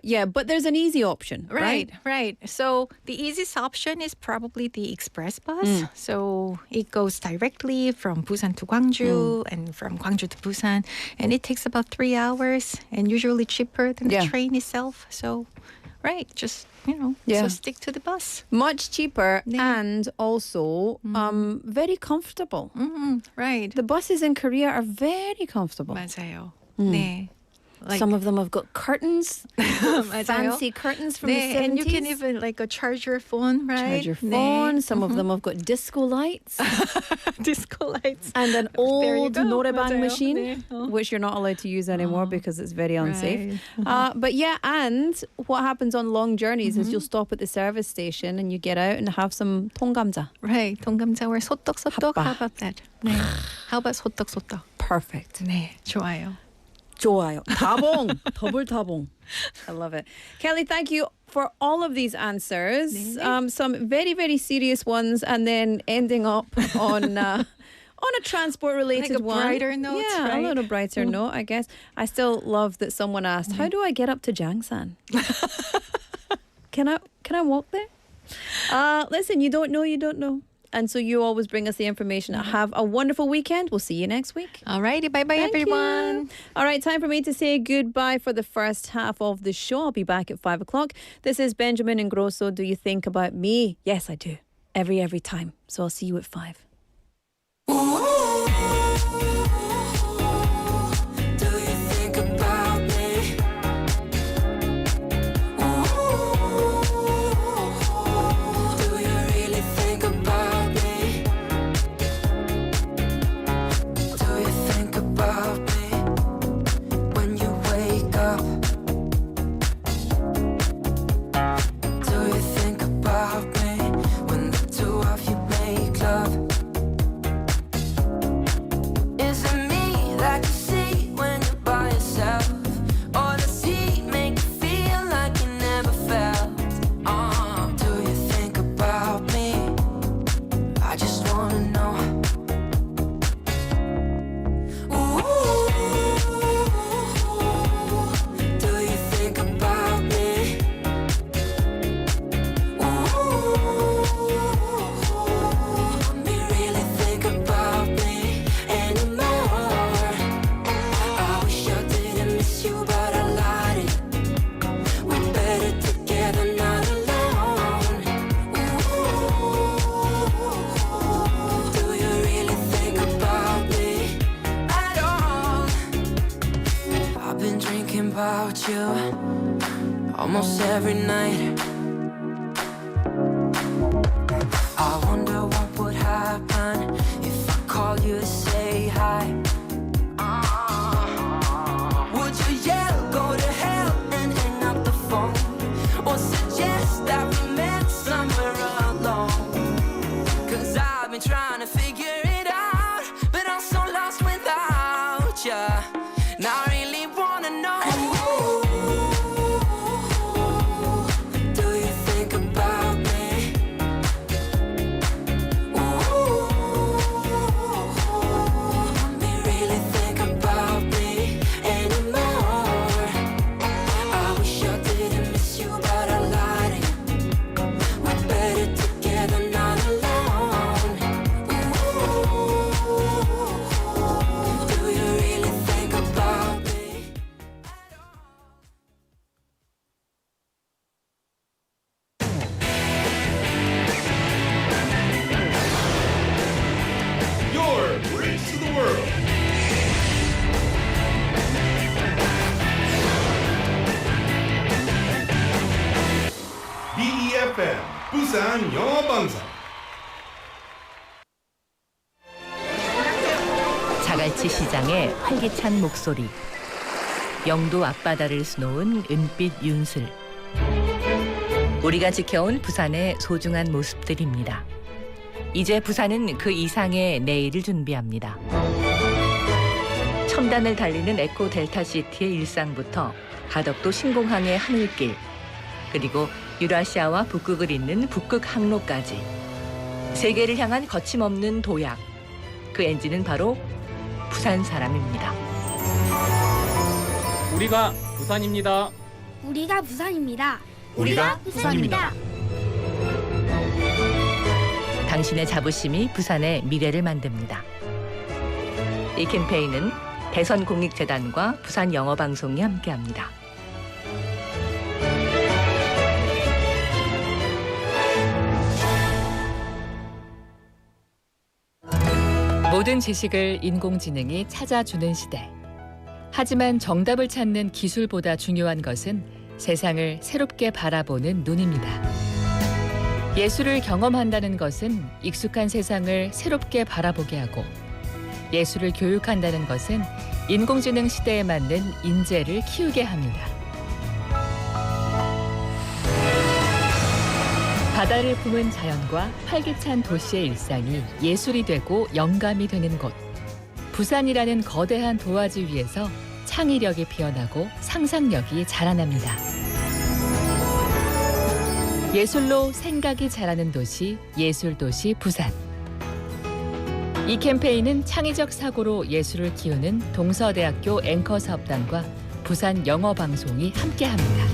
Yeah, but there's an easy option, right? Right. So the easiest option is probably the express bus. So it goes directly from Busan to Gwangju and from Gwangju to Busan. And it takes about 3 hours and usually cheaper than the Yeah. train itself. So, right, just, Yeah. so stick to the bus. Much cheaper 네. and also very comfortable. Right. The buses in Korea are very comfortable. 맞아요. 네. Like, Some of them have got curtains, 맞아요. fancy curtains from 네, the 70s. and you can even charge your phone, right? Charge your 네. phone. Some of them have got disco lights Disco lights. and an There you old go. norebang 맞아요. machine, 네. which you're not allowed to use anymore because it's very unsafe. Right. But yeah, and what happens on long journeys is you'll stop at the service station and you get out and have some 통감자. Right. 동감자 or 소떡소떡. 핫바. How about that? 네. How about 소떡소떡? Perfect. 네. 좋아요. 좋아요. 다봉. 더블 다봉. I love it. Kelly, thank you for all of these answers. Some very, very serious ones and then ending up on a transport-related Like a one. brighter note, Yeah, right? a little brighter note, I guess. I still love that someone asked, how do I get up to Jangsan? Can I walk there? Listen, you don't know. And so you always bring us the information. Have a wonderful weekend. We'll see you next week. Alrighty. Bye-bye, Thank everyone. you. All right, time for me to say goodbye for the first half of the show. I'll be back at 5 o'clock. This is Benjamin Ingrosso. Do you think about me? Yes, I do. Every time. So I'll see you at 5. about you almost every night. I wonder what would happen if I called you to say hi. Would you yell, go to hell and hang up the phone? Or suggest that we met somewhere alone? 'Cause I've been trying to figure it out, but I'm so lost without you. And I really wanna know, do you think about me? Let me really think about me anymore. I wish I didn't miss you, but I lied to you. We're better together, not alone. Do you really think about me? Your bridge to the world. BeFM 부산 영어방송. 자갈치 시장의 활기찬 목소리, 영도 앞바다를 수놓은 은빛 윤슬, 우리가 지켜온 부산의 소중한 모습들입니다. 이제 부산은 그 이상의 내일을 준비합니다. 첨단을 달리는 에코 델타시티의 일상부터 가덕도 신공항의 하늘길, 그리고 유라시아와 북극을 잇는 북극 항로까지 세계를 향한 거침없는 도약, 그 엔진은 바로 부산 사람입니다. 우리가 부산입니다. 우리가 부산입니다. 우리가 부산입니다. 당신의 자부심이 부산의 미래를 만듭니다. 이 캠페인은 대선공익재단과 부산영어방송이 함께합니다. 모든 지식을 인공지능이 찾아주는 시대. 하지만 정답을 찾는 기술보다 중요한 것은 세상을 새롭게 바라보는 눈입니다. 예술을 경험한다는 것은 익숙한 세상을 새롭게 바라보게 하고, 예술을 교육한다는 것은 인공지능 시대에 맞는 인재를 키우게 합니다. 바다를 품은 자연과 활기찬 도시의 일상이 예술이 되고 영감이 되는 곳. 부산이라는 거대한 도화지 위에서 창의력이 피어나고 상상력이 자라납니다. 예술로 생각이 자라는 도시, 예술도시 부산. 이 캠페인은 창의적 사고로 예술을 키우는 동서대학교 앵커 사업단과 부산 영어방송이 함께합니다.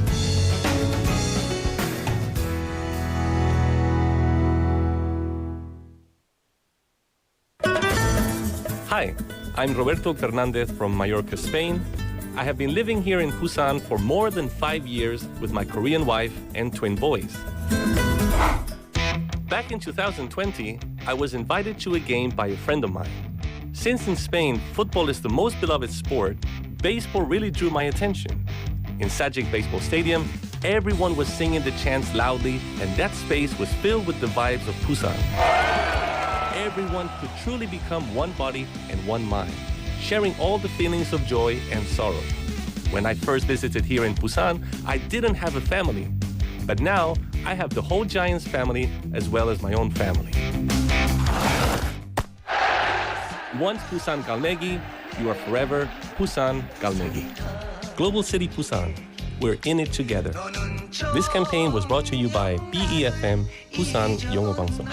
Hi, I'm Roberto Fernandez from Mallorca, Spain. I have been living here in Busan for more than 5 years with my Korean wife and twin boys. Back in 2020, I was invited to a game by a friend of mine. Since in Spain, football is the most beloved sport, baseball really drew my attention. In Sajic Baseball Stadium, everyone was singing the chants loudly, and that space was filled with the vibes of Busan. Everyone could truly become one body and one mind, sharing all the feelings of joy and sorrow. When I first visited here in Busan, I didn't have a family. But now, I have the whole Giants family as well as my own family. Once Busan Galmegi, you are forever Busan Galmegi. Global City Busan, we're in it together. This campaign was brought to you by BeFM, 부산 영어방송.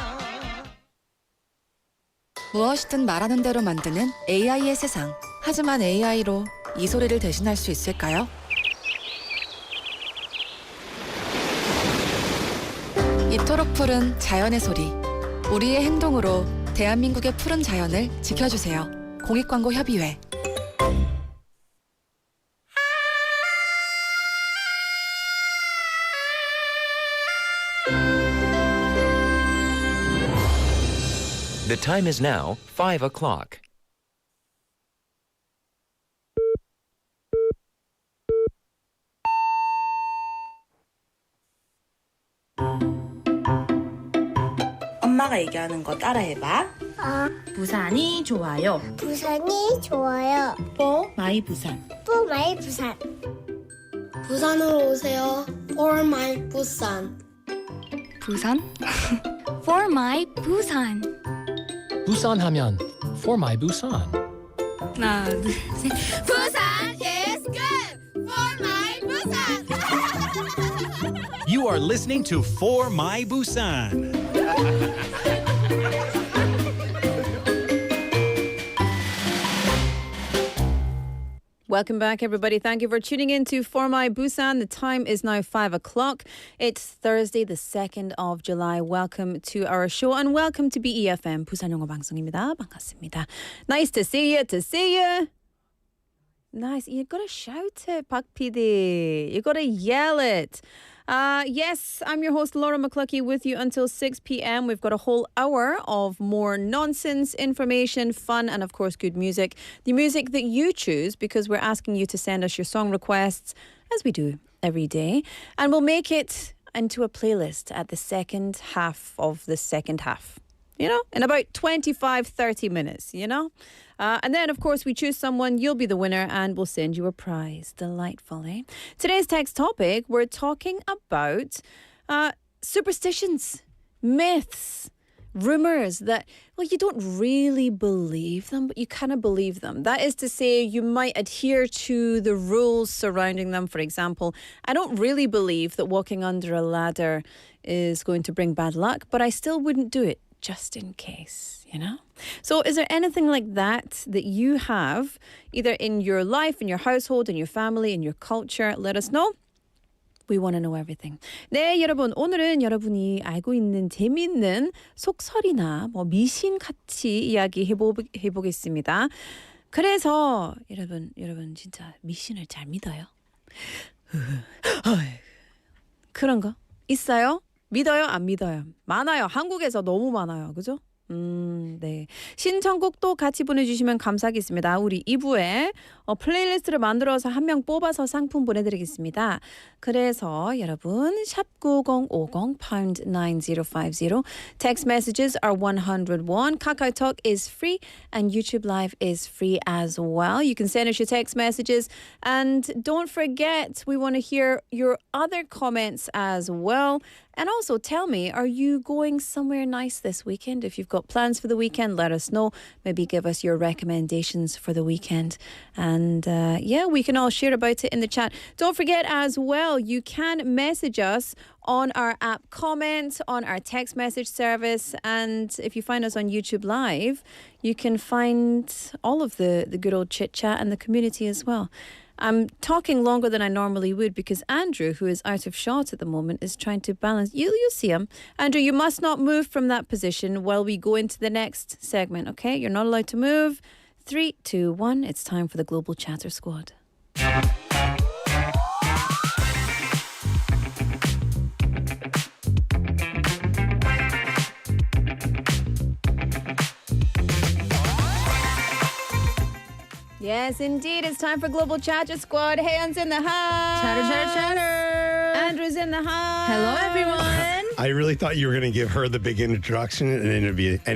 무엇이든 말하는 대로 만드는 AI의 세상. 하지만 AI로 이 소리를 대신할 수 있을까요? 이토록 푸른 자연의 소리. 우리의 행동으로 대한민국의 푸른 자연을 지켜주세요. 공익광고협의회. The time is now 5 o'clock. 엄마가 얘기하는 거 따라해봐. 부산이 좋아요. 부산이 좋아요. For my 부산. For my 부산. 부산으로 오세요. For my 부산. 부산? For my 부산. 부산 하면 For my Busan. 하나, 둘, 셋. 부산 is good. For my 부산. You are listening to For My Busan. Welcome back, everybody. Thank you for tuning in to For My Busan. The time is now 5 o'clock. It's Thursday, the 2nd of July. Welcome to our show and welcome to BeFM, 부산영어방송입니다. 반갑습니다. Nice to see you, Nice. You gotta shout it, Pak PD. You gotta yell it. Yes, I'm your host, Laura McLuckie, with you until 6 p.m. We've got a whole hour of more nonsense, information, fun, and of course, good music. The music that you choose, because we're asking you to send us your song requests, as we do every day. And we'll make it into a playlist at the second half of the second half. You know, in about 25, 30 minutes, you know? And then, of course, we choose someone, you'll be the winner, and we'll send you a prize. Delightful, eh? Today's text topic, we're talking about superstitions, myths, rumors that, well, you don't really believe them, but you kind of believe them. That is to say, you might adhere to the rules surrounding them. For example, I don't really believe that walking under a ladder is going to bring bad luck, but I still wouldn't do it. Just in case, you know? So is there anything like that you have, either in your life, in your household, in your family, in your culture? Let us know. We want to know everything. 네, 여러분. 오늘은 여러분이 알고 있는 재미있는 속설이나 미신 같이 이야기해보겠습니다. 그래서 여러분 진짜 미신을 잘 믿어요? 그런 거 있어요? 믿어요? 안 믿어요? 많아요. 한국에서 너무 많아요. 그죠? 네. 신청곡도 같이 보내주시면 감사하겠습니다. 우리 2부에 플레이리스트를 만들어서 한 명 뽑아서 상품 보내드리겠습니다. 그래서 여러분 샵 9050 pound 9050 text messages are 101. KakaoTalk is free and YouTube Live is free as well. You can send us your text messages and don't forget we want to hear your other comments as well. And also tell me, are you going somewhere nice this weekend? If you've got plans for the weekend, let us know. Maybe give us your recommendations for the weekend. And we can all share about it in the chat. Don't forget as well, you can message us on our app comments, on our text message service. And if you find us on YouTube Live, you can find all of the good old chit chat and the community as well. I'm talking longer than I normally would because Andrew, who is out of shot at the moment, is trying to balance. You'll see him. Andrew, you must not move from that position while we go into the next segment, okay? You're not allowed to move. 3, 2, 1. It's time for the Global Chatter Squad. Yes, indeed. It's time for Global Chatter Squad. Hands in the house. Chatter. Andrew's in the house. Hello, everyone. I really thought you were going to give her the big introduction and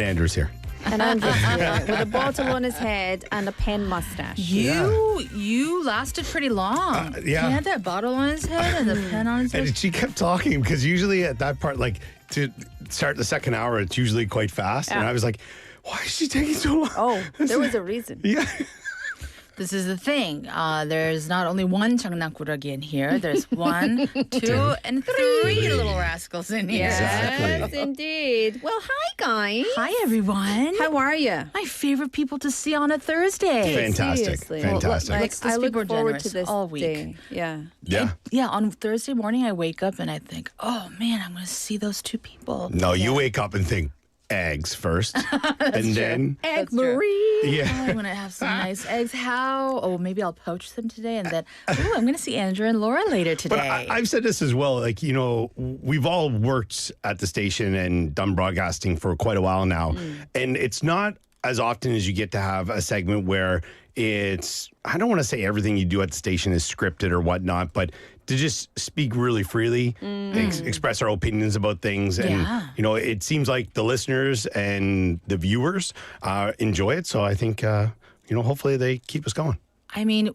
Andrew's here. And Andrew's here with a bottle on his head and a pen mustache. You lasted pretty long. Yeah. He had that bottle on his head and the pen on his head. And she kept talking because usually at that part, like to start the second hour, it's usually quite fast. Yeah. And I was like, why is she taking so long? Oh, there was a reason. Yeah. This is the thing. There's not only one 장난꾸러기 in here. There's 1, 2, and 3 little rascals in here. Yes, indeed. Well, hi, guys. Hi, everyone. How are you? My favorite people to see on a Thursday. Fantastic. Seriously. Fantastic. Let's I be look more forward generous to this all week. day. Yeah. Yeah. On Thursday morning, I wake up and I think, oh, man, I'm going to see those two people. No, you wake up and think eggs first. And then Egg Marie. Yeah. Oh, I'm going to have some nice eggs. How? Oh, maybe I'll poach them today. And then, I'm going to see Andrew and Laura later today. But I've said this as well. Like, you know, we've all worked at the station and done broadcasting for quite a while now. And it's not as often as you get to have a segment where it's, I don't want to say everything you do at the station is scripted or whatnot, but to just speak really freely, express our opinions about things. And, you know, it seems like the listeners and the viewers enjoy it. So I think, you know, hopefully they keep us going. I mean,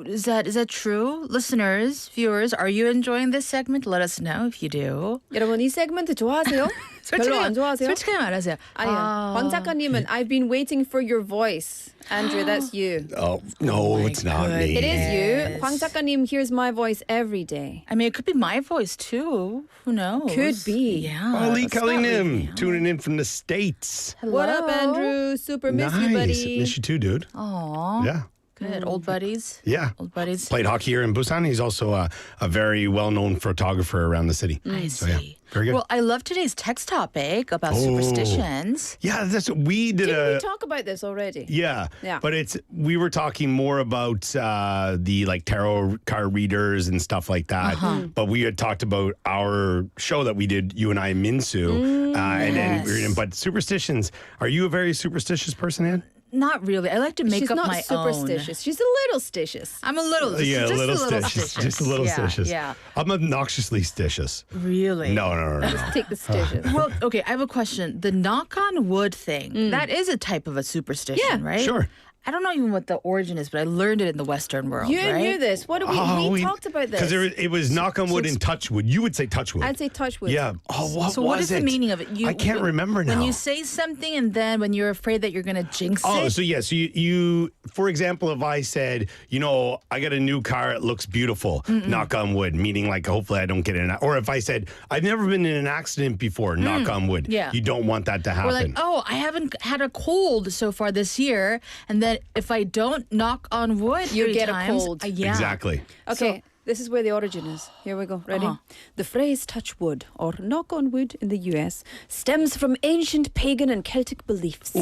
is that true? Listeners, viewers, are you enjoying this segment? Let us know if you do. 여러분 이 세그먼트 좋아하세요? 별로 안 좋아하세요? 솔직하게 말하세요. 아니요. 황 작가님은 I've been waiting for your voice. Andrew, that's you. Oh, no, it's not me. It is you. 황 작가님 hears my voice every day. I mean, it could be my voice too. Who knows? Could be. Yeah. Oh, Lee Cullingham, tuning in from the States. Hello. What up, Andrew? Super miss you, buddy. Miss you too, dude. Aww. Yeah. Good. Old buddies. Yeah. Old buddies. Played hockey here in Busan. He's also a very well-known photographer around the city. I So, see. yeah, very good. Well, I love today's text topic about superstitions. Yeah, we did Didn't we talk about this already? Yeah, Yeah. but we were talking more about the like tarot card readers and stuff like that. But we had talked about our show that we did, you and I, Minsu, and then we were in. But superstitions. Are you a very superstitious person, Ann? Not really. I like to make She's up not my superstitious. own. She's a little stitious. I'm a little. Yeah, just a little stitious. Just a little yeah, stitious. Yeah. I'm obnoxiously stitious. Really? No. Take the stitious. Well, okay. I have a question. The knock on wood thing. That is a type of a superstition, Yeah. right? Sure. I don't know even what the origin is, but I learned it in the Western world. You right? knew this. What do we talked about this? Because it was knock on wood and touch wood. You would say touch wood. I'd say touch wood. Yeah. Oh, what So was what is it? the meaning of it? I can't remember now. When you say something and then when you're afraid that you're going to jinx Oh, it. so yeah, so you, for example, if I said, you know, I got a new car, it looks beautiful, knock on wood, meaning like hopefully I don't get in, or if I said, I've never been in an accident before, knock on wood, Yeah. you don't want that to happen. Or like, oh, I haven't had a cold so far this year, and then if I don't knock on wood, You 3 get a times, cold. yeah. Exactly. Okay, this is where the origin is. Here we go. Ready? The phrase touch wood or knock on wood in the US stems from ancient pagan and Celtic beliefs.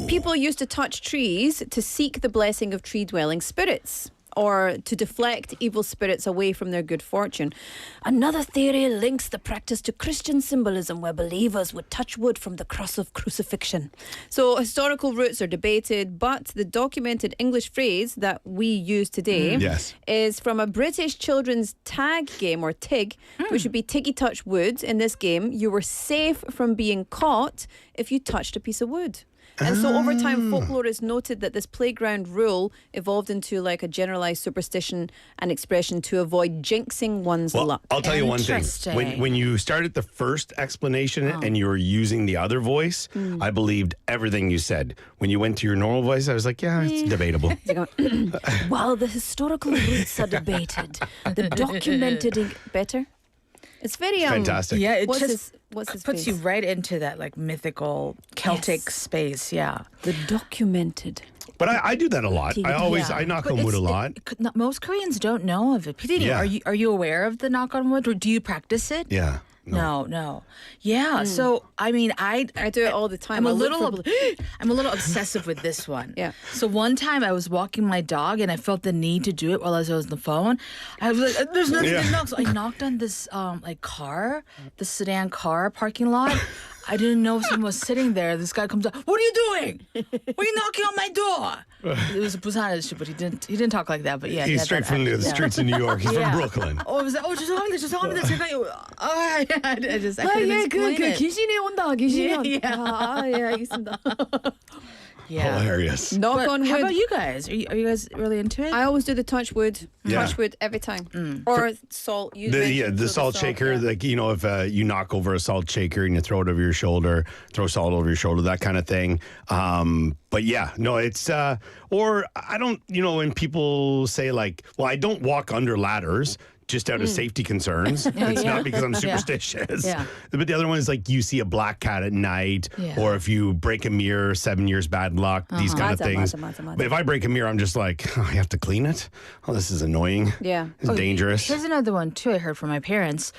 People used to touch trees to seek the blessing of tree-dwelling spirits, or to deflect evil spirits away from their good fortune. Another theory links the practice to Christian symbolism, where believers would touch wood from the cross of crucifixion. So historical roots are debated, but the documented English phrase that we use today Yes. is from a British children's tag game, or TIG, which would be Tiggy Touch Wood. In this game, you were safe from being caught if you touched a piece of wood. And so over time, folklorists noted that this playground rule evolved into like a generalized superstition and expression to avoid jinxing one's Well, luck. I'll tell you one thing. Interesting. When you started the first explanation and you were using the other voice, I believed everything you said. When you went to your normal voice, I was like, yeah, it's debatable. While the historical roots are debated, the documented better. It's very Fantastic. Yeah, it what's just his puts face? you right into that like mythical Celtic Yes. space. Yeah. The documented. But I do that a lot. I knock on wood a lot. Most Koreans don't know of it. PDD, Yeah. are you aware of the knock on wood, or do you practice it? Yeah. No. Yeah. So I mean, I do it all the time. I'm I a look little for I'm a little obsessive with this one. Yeah. So one time I was walking my dog and I felt the need to do it while I was on the phone. I was like, "There's nothing to knock." So I knocked on this like car, the sedan car parking lot. I didn't know someone was sitting there. This guy comes up. What are you doing? Why are you knocking on my door? It was a Busan issue, but he didn't talk like that. But yeah, He's straight from the streets of New York. He's from Brooklyn. Oh, I was like, 죄송합니다. 제가 I couldn't explain it. 귀신이 온다. 귀신이 Yeah. 온다. 예, 알겠습니다. Yeah. Hilarious. Knock But on wood. how about you guys? Are you guys really into it? I always do the touch wood. Yeah. Touch wood every time. Or salt. You mentioned The so salt shaker, yeah. like, you know, if you knock over a salt shaker and you throw it over your shoulder, throw salt over your shoulder, that kind of thing. But yeah, no, it's, or I don't, you know, when people say like, well, I don't walk under ladders just out of safety concerns. It's not because I'm superstitious. Yeah. But the other one is like you see a black cat at night, or if you break a mirror, 7 years bad luck, these kind of things. 맞아. But if I break a mirror, I'm just like, oh, I have to clean it? Oh, this is annoying. Yeah. It's dangerous. Here's another one too. I heard from my parents.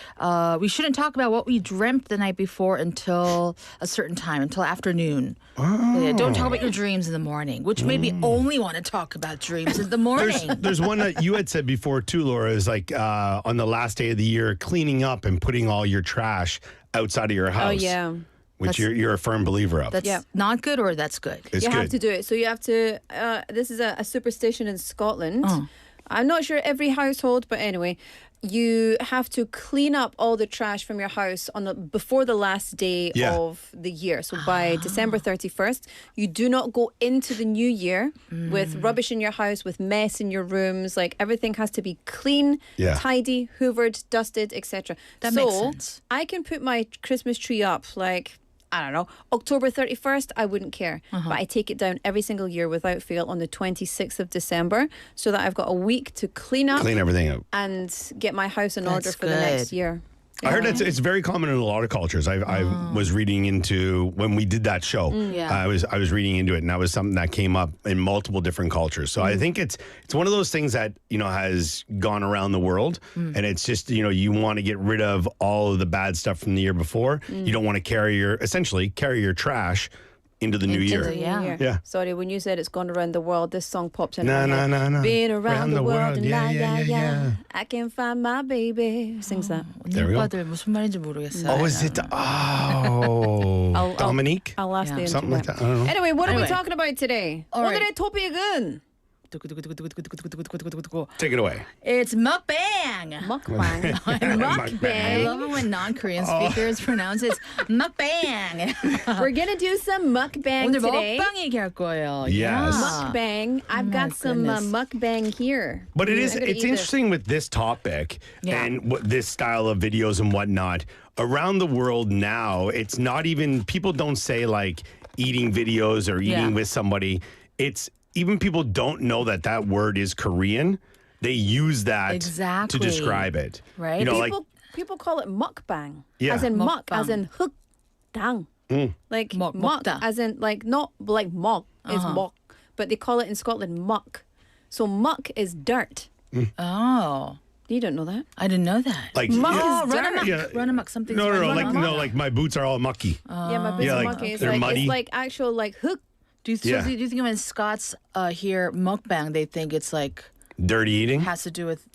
We shouldn't talk about what we dreamt the night before until a certain time, until afternoon. Yeah, don't talk about your dreams in the morning, which made me only want to talk about dreams in the morning. There's one that you had said before too, Laura, is like on the last day of the year, cleaning up and putting all your trash outside of your house. Oh, yeah. Which you're a firm believer of. That's not good, or that's good? It's you good. have to do it. So you have to, this is a superstition in Scotland I'm not sure every household, but anyway, you have to clean up all the trash from your house before the last day of the year. So by December 31st, you do not go into the new year with rubbish in your house, with mess in your rooms. Like everything has to be clean, tidy, hoovered, dusted, etc. That makes sense. I can put my Christmas tree up like, I don't know, October 31st, I wouldn't care. But I take it down every single year without fail on the 26th of December so that I've got a week to clean everything up and get my house in order for the next year. I heard it's very common in a lot of cultures. I was reading into when we did that show. I was reading into it, and that was something that came up in multiple different cultures. So I think it's one of those things that has gone around the world, and it's just you want to get rid of all of the bad stuff from the year before. You don't want to carry your trash into the new year. Yeah. Sorry, when you said it's gone around the world, this song popped in. No. Being around the world, and yeah. I can find my baby. Sings that. There we go. 무슨 말인지 모르겠어요. Oh, is it? Dominique? I'll ask the something like internet. that. I don't know. Anyway, what are we talking about today? right. 오늘의 토픽은 Take it away. It's mukbang. Mukbang. I love it when non-Korean speakers pronounce it mukbang. We're gonna do some mukbang 오늘 today. 먹방 얘기할 거예요. Yes. Mukbang. I've got some mukbang here. But I'm gonna it's eat interesting with this topic and this style of videos and whatnot. Around the world now, it's not even, people don't say like eating videos or eating with somebody. It's even people don't know that word is Korean. They use that to describe it. Right. People call it mukbang. Yeah. As in muk, Mukbang. as in dang. Like Muk, muck, mukda. as in like not like mok is mok, but they call it in Scotland muck. So muck is dirt. Oh. You don't know that? I didn't know that. Like Run amok, something. No, like my boots are all mucky. Yeah, my boots are mucky. It's they're like muddy. it's like actual like hook. Do you think when Scots hear mukbang, they think it's like dirty eating? Has to do with.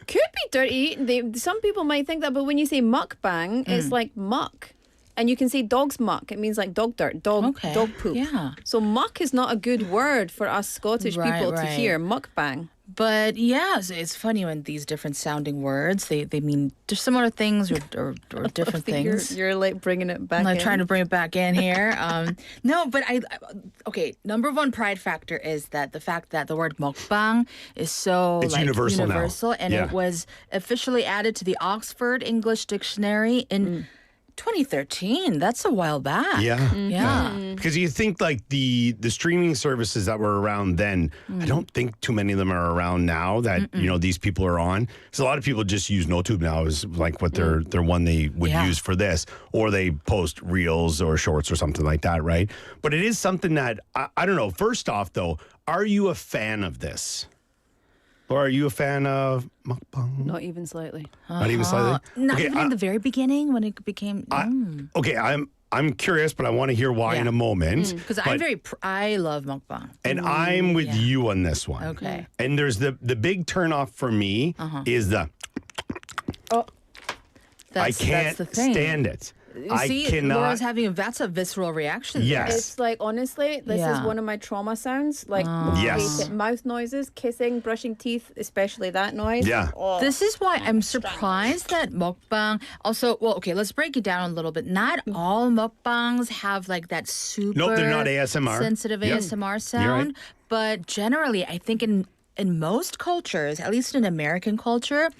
Could be dirty. Some people might think that, but when you say mukbang, it's like muck. And you can say dog's muck. It means like dog dirt, dog poop. Yeah. So muck is not a good word for us Scottish people to hear. Mukbang. But yeah, it's funny when these different sounding words they mean similar things or different things. You're like bringing it back. I'm like in. trying to bring it back in here. No, but number one pride factor is that the fact that the word mukbang is so it's universal now. And it was officially added to the Oxford English Dictionary in 2013. That's a while back. Yeah. Because you think like the streaming services that were around then, I don't think too many of them are around now that these people are on. Because a lot of people just use NoTube now as like what their one they would use for this, or they post reels or shorts or something like that, right? But it is something that I don't know. First off, though, are you a fan of this? Or are you a fan of mukbang? Not even slightly. Not even slightly? Not even in the very beginning when it became. I'm curious, but I want to hear why in a moment. Because I love mukbang. And I'm with you on this one. Okay. And there's the big turnoff for me is the. I can't stand it. I cannot. Laura's that's a visceral reaction. Yes. It's like, honestly, this is one of my trauma sounds. Like, mouth noises, kissing, brushing teeth, especially that noise. Yeah. This is why I'm surprised that mukbang also, let's break it down a little bit. Not all mukbangs have like that super Nope, they're not ASMR. sensitive ASMR sound. You're right. But generally, I think in most cultures, at least in American culture,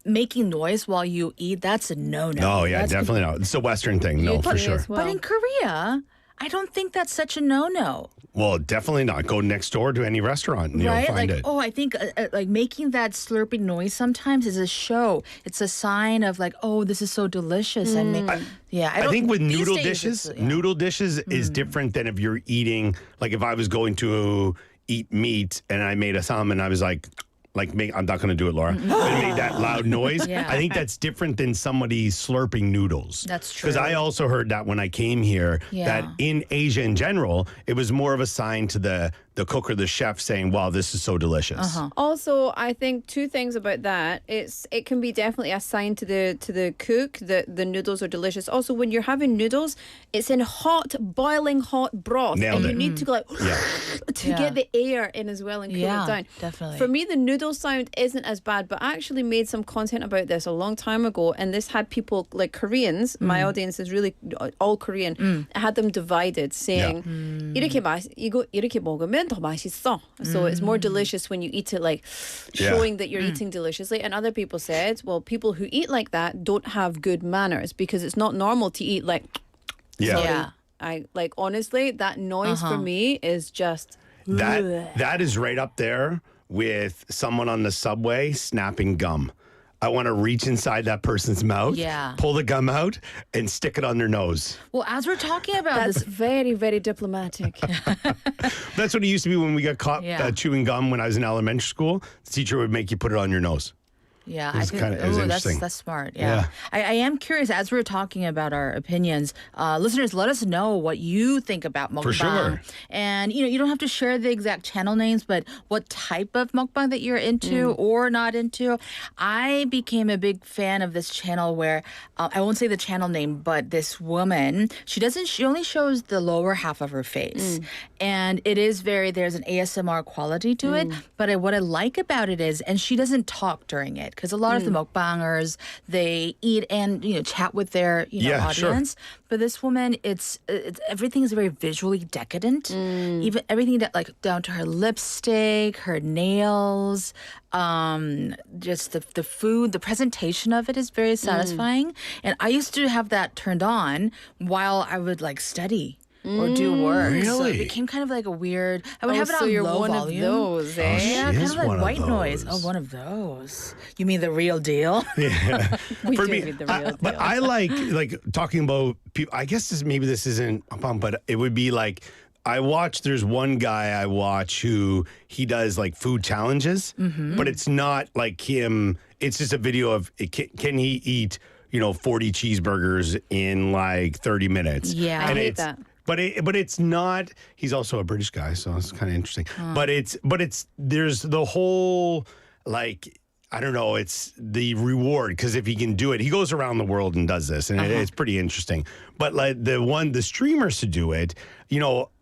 making noise while you eat, that's a no-no. Oh, yeah, definitely no. It's a Western thing, for sure. But in Korea, I don't think that's such a no-no. Well, definitely not. Go next door to any restaurant and you'll find it. I think like making that slurping noise sometimes is a show. It's a sign of like, oh, this is so delicious. I think with noodle dishes is different than if you're eating, like if I was going to eat meat and I made a thumb and I was like I'm not going to do it, Laura. I made that loud noise. I think that's different than somebody slurping noodles. That's true. Because I also heard that when I came here, that in Asia in general, it was more of a sign to the the cook or the chef saying, wow, this is so delicious. Also, I think two things about that. It can be definitely a sign to the cook that the noodles are delicious. Also, when you're having noodles, it's in boiling hot broth. Nailed and you it. need to go like to get the air in as well and cool it down. Definitely. For me, the noodle sound isn't as bad, but I actually made some content about this a long time ago, and this had people like Koreans. My audience is really all Korean. I had them divided, saying 이렇게 먹으면 더 맛있어. So it's more delicious when you eat it, like showing that you're eating deliciously. And other people said, well, people who eat like that don't have good manners because it's not normal to eat like. I like honestly that noise for me is just that is right up there with someone on the subway snapping gum. I want to reach inside that person's mouth, pull the gum out, and stick it on their nose. Well, as we're talking about That's this, very, very diplomatic. That's what it used to be when we got caught chewing gum when I was in elementary school. The teacher would make you put it on your nose. Yeah, It was interesting. That's smart. Yeah. I am curious, as we're talking about our opinions, listeners, let us know what you think about mukbang. For sure. And you don't have to share the exact channel names, but what type of mukbang that you're into or not into. I became a big fan of this channel where I won't say the channel name, but this woman, she only shows the lower half of her face. And it is there's an ASMR quality to it. But what I like about it is, and she doesn't talk during it. Because a lot of the mukbangers, they eat and chat with their audience. Sure. But this woman, it's everything is very visually decadent. Even everything that down to her lipstick, her nails, just the food, the presentation of it is very satisfying. And I used to have that turned on while I would study. Or do work. Really? So it became kind of like a weird. I would have it so on you're low one volume. of those, eh? Yeah, kind of like one of white noise. those. Oh, one of those. You mean the real deal? Yeah. We For do me, need the real but deal. I like talking about people. I guess maybe this isn't, but it would be like there's one guy I watch who he does food challenges, but it's not like him. It's just a video of can he eat 40 cheeseburgers in 30 minutes? Yeah, I and hate that. But it's not. He's also a British guy, so it's kind of interesting. But there's the whole I don't know. It's the reward because if he can do it, he goes around the world and does this, and it's pretty interesting. But the streamers to do it,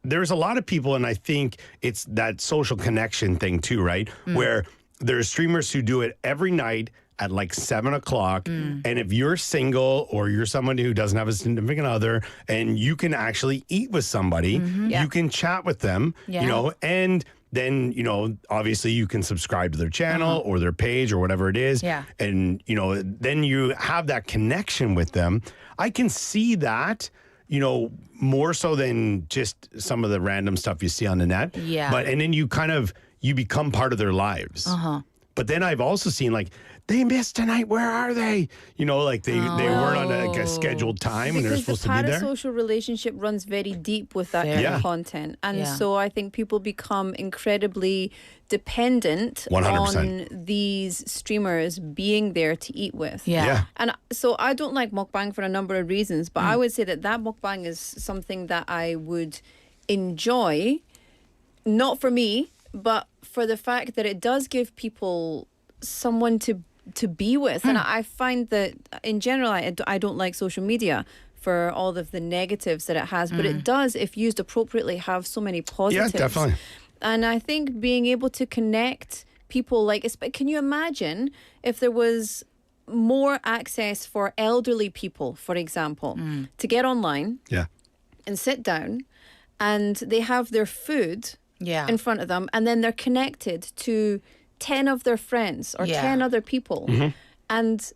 there's a lot of people, and I think it's that social connection thing too, right? Where there's streamers who do it every night at 7 o'clock. And if you're single or you're somebody who doesn't have a significant other and you can actually eat with somebody, you can chat with them, and then, obviously you can subscribe to their channel or their page or whatever it is. Yeah. And, then you have that connection with them. I can see that, more so than just some of the random stuff you see on the net. Yeah. And then you become part of their lives. But then I've also seen they missed tonight. Where are they? They weren't on a scheduled time and they're supposed to be there. Because the parasocial relationship runs very deep with that kind of content. And so I think people become incredibly dependent 100%. on these streamers being there to eat with. Yeah. And so I don't like mukbang for a number of reasons, but I would say that mukbang is something that I would enjoy, not for me, but for the fact that it does give people someone to be with. And I find that in general, I don't like social media for all of the negatives that it has, but it does, if used appropriately, have so many positives. Yeah, definitely. And I think being able to connect people, can you imagine if there was more access for elderly people, for example, to get online and sit down and they have their food in front of them and then they're connected to 10 of their friends or 10 other people. And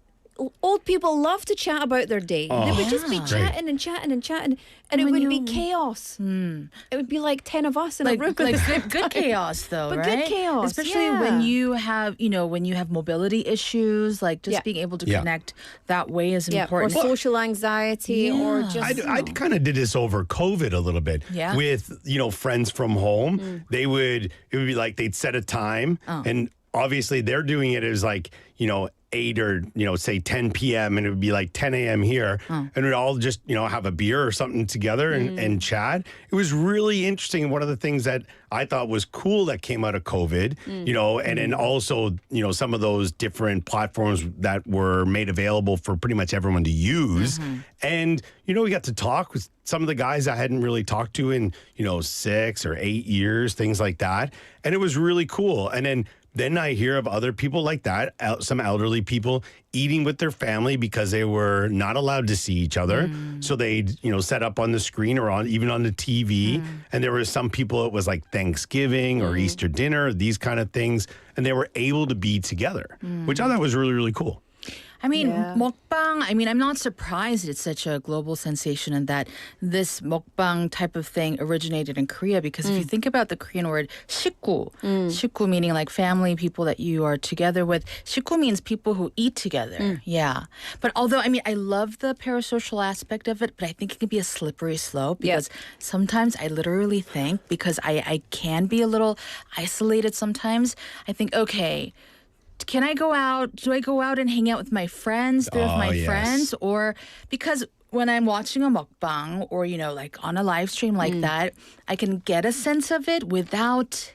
old people love to chat about their day. They would just be chatting and chatting and chatting. And it would be chaos. It would be 10 of us in a room. Good chaos, though, but right? good chaos, especially when you have mobility issues. Just being able to connect that way is important. Or social anxiety, or just. I kind of did this over COVID a little bit with friends from home. It would be they'd set a time, and obviously they're doing it as 8 or say 10 p.m. and it would be 10 a.m. here, and we'd all just have a beer or something together and chat. It was really interesting. One of the things that I thought was cool that came out of COVID, you know, and then also, you know, some of those different platforms that were made available for pretty much everyone to use. And, you know, we got to talk with some of the guys I hadn't really talked to in, you know, 6 or 8 years, things like that. And it was really cool. And then I hear of other people like that, some elderly people eating with their family because they were not allowed to see each other. So they'd, you know, set up on the screen or even on the TV. And there were some people, it was like Thanksgiving or Easter dinner, these kind of things. And they were able to be together, which I thought was really, really cool. I mean, mukbang, I mean, I'm not surprised it's such a global sensation and that this mukbang type of thing originated in Korea because if you think about the Korean word 식구, 식구 meaning like family, people that you are together with, 식구 means people who eat together. Yeah. But although, I mean, I love the parasocial aspect of it, but I think it can be a slippery slope because sometimes I literally think, because I can be a little isolated sometimes, I think, okay, can I go out? Do I go out and hang out with my friends, be with my friends? Or because when I'm watching a mukbang or, you know, like on a live stream like that, I can get a sense of it without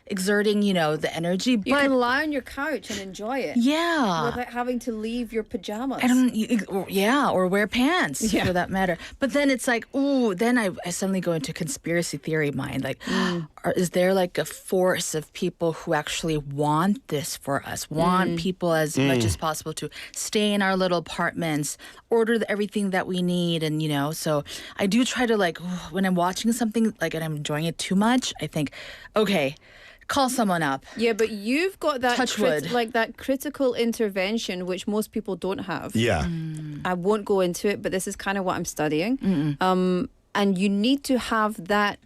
exerting, you know, the energy. But you can lie on your couch and enjoy it. Yeah. Without having to leave your pajamas. Or wear pants for that matter. But then it's like, ooh, then I suddenly go into conspiracy theory mind. Like, is there like a force of people who actually want this for us, want people as much as possible to stay in our little apartments, order everything that we need. And, you know, so I do try to like, when I'm watching something like and I'm enjoying it too much, I think, okay, call someone up. Yeah, but you've got that Touch wood. like that critical intervention, which most people don't have. Yeah. I won't go into it, but this is kind of what I'm studying. And you need to have that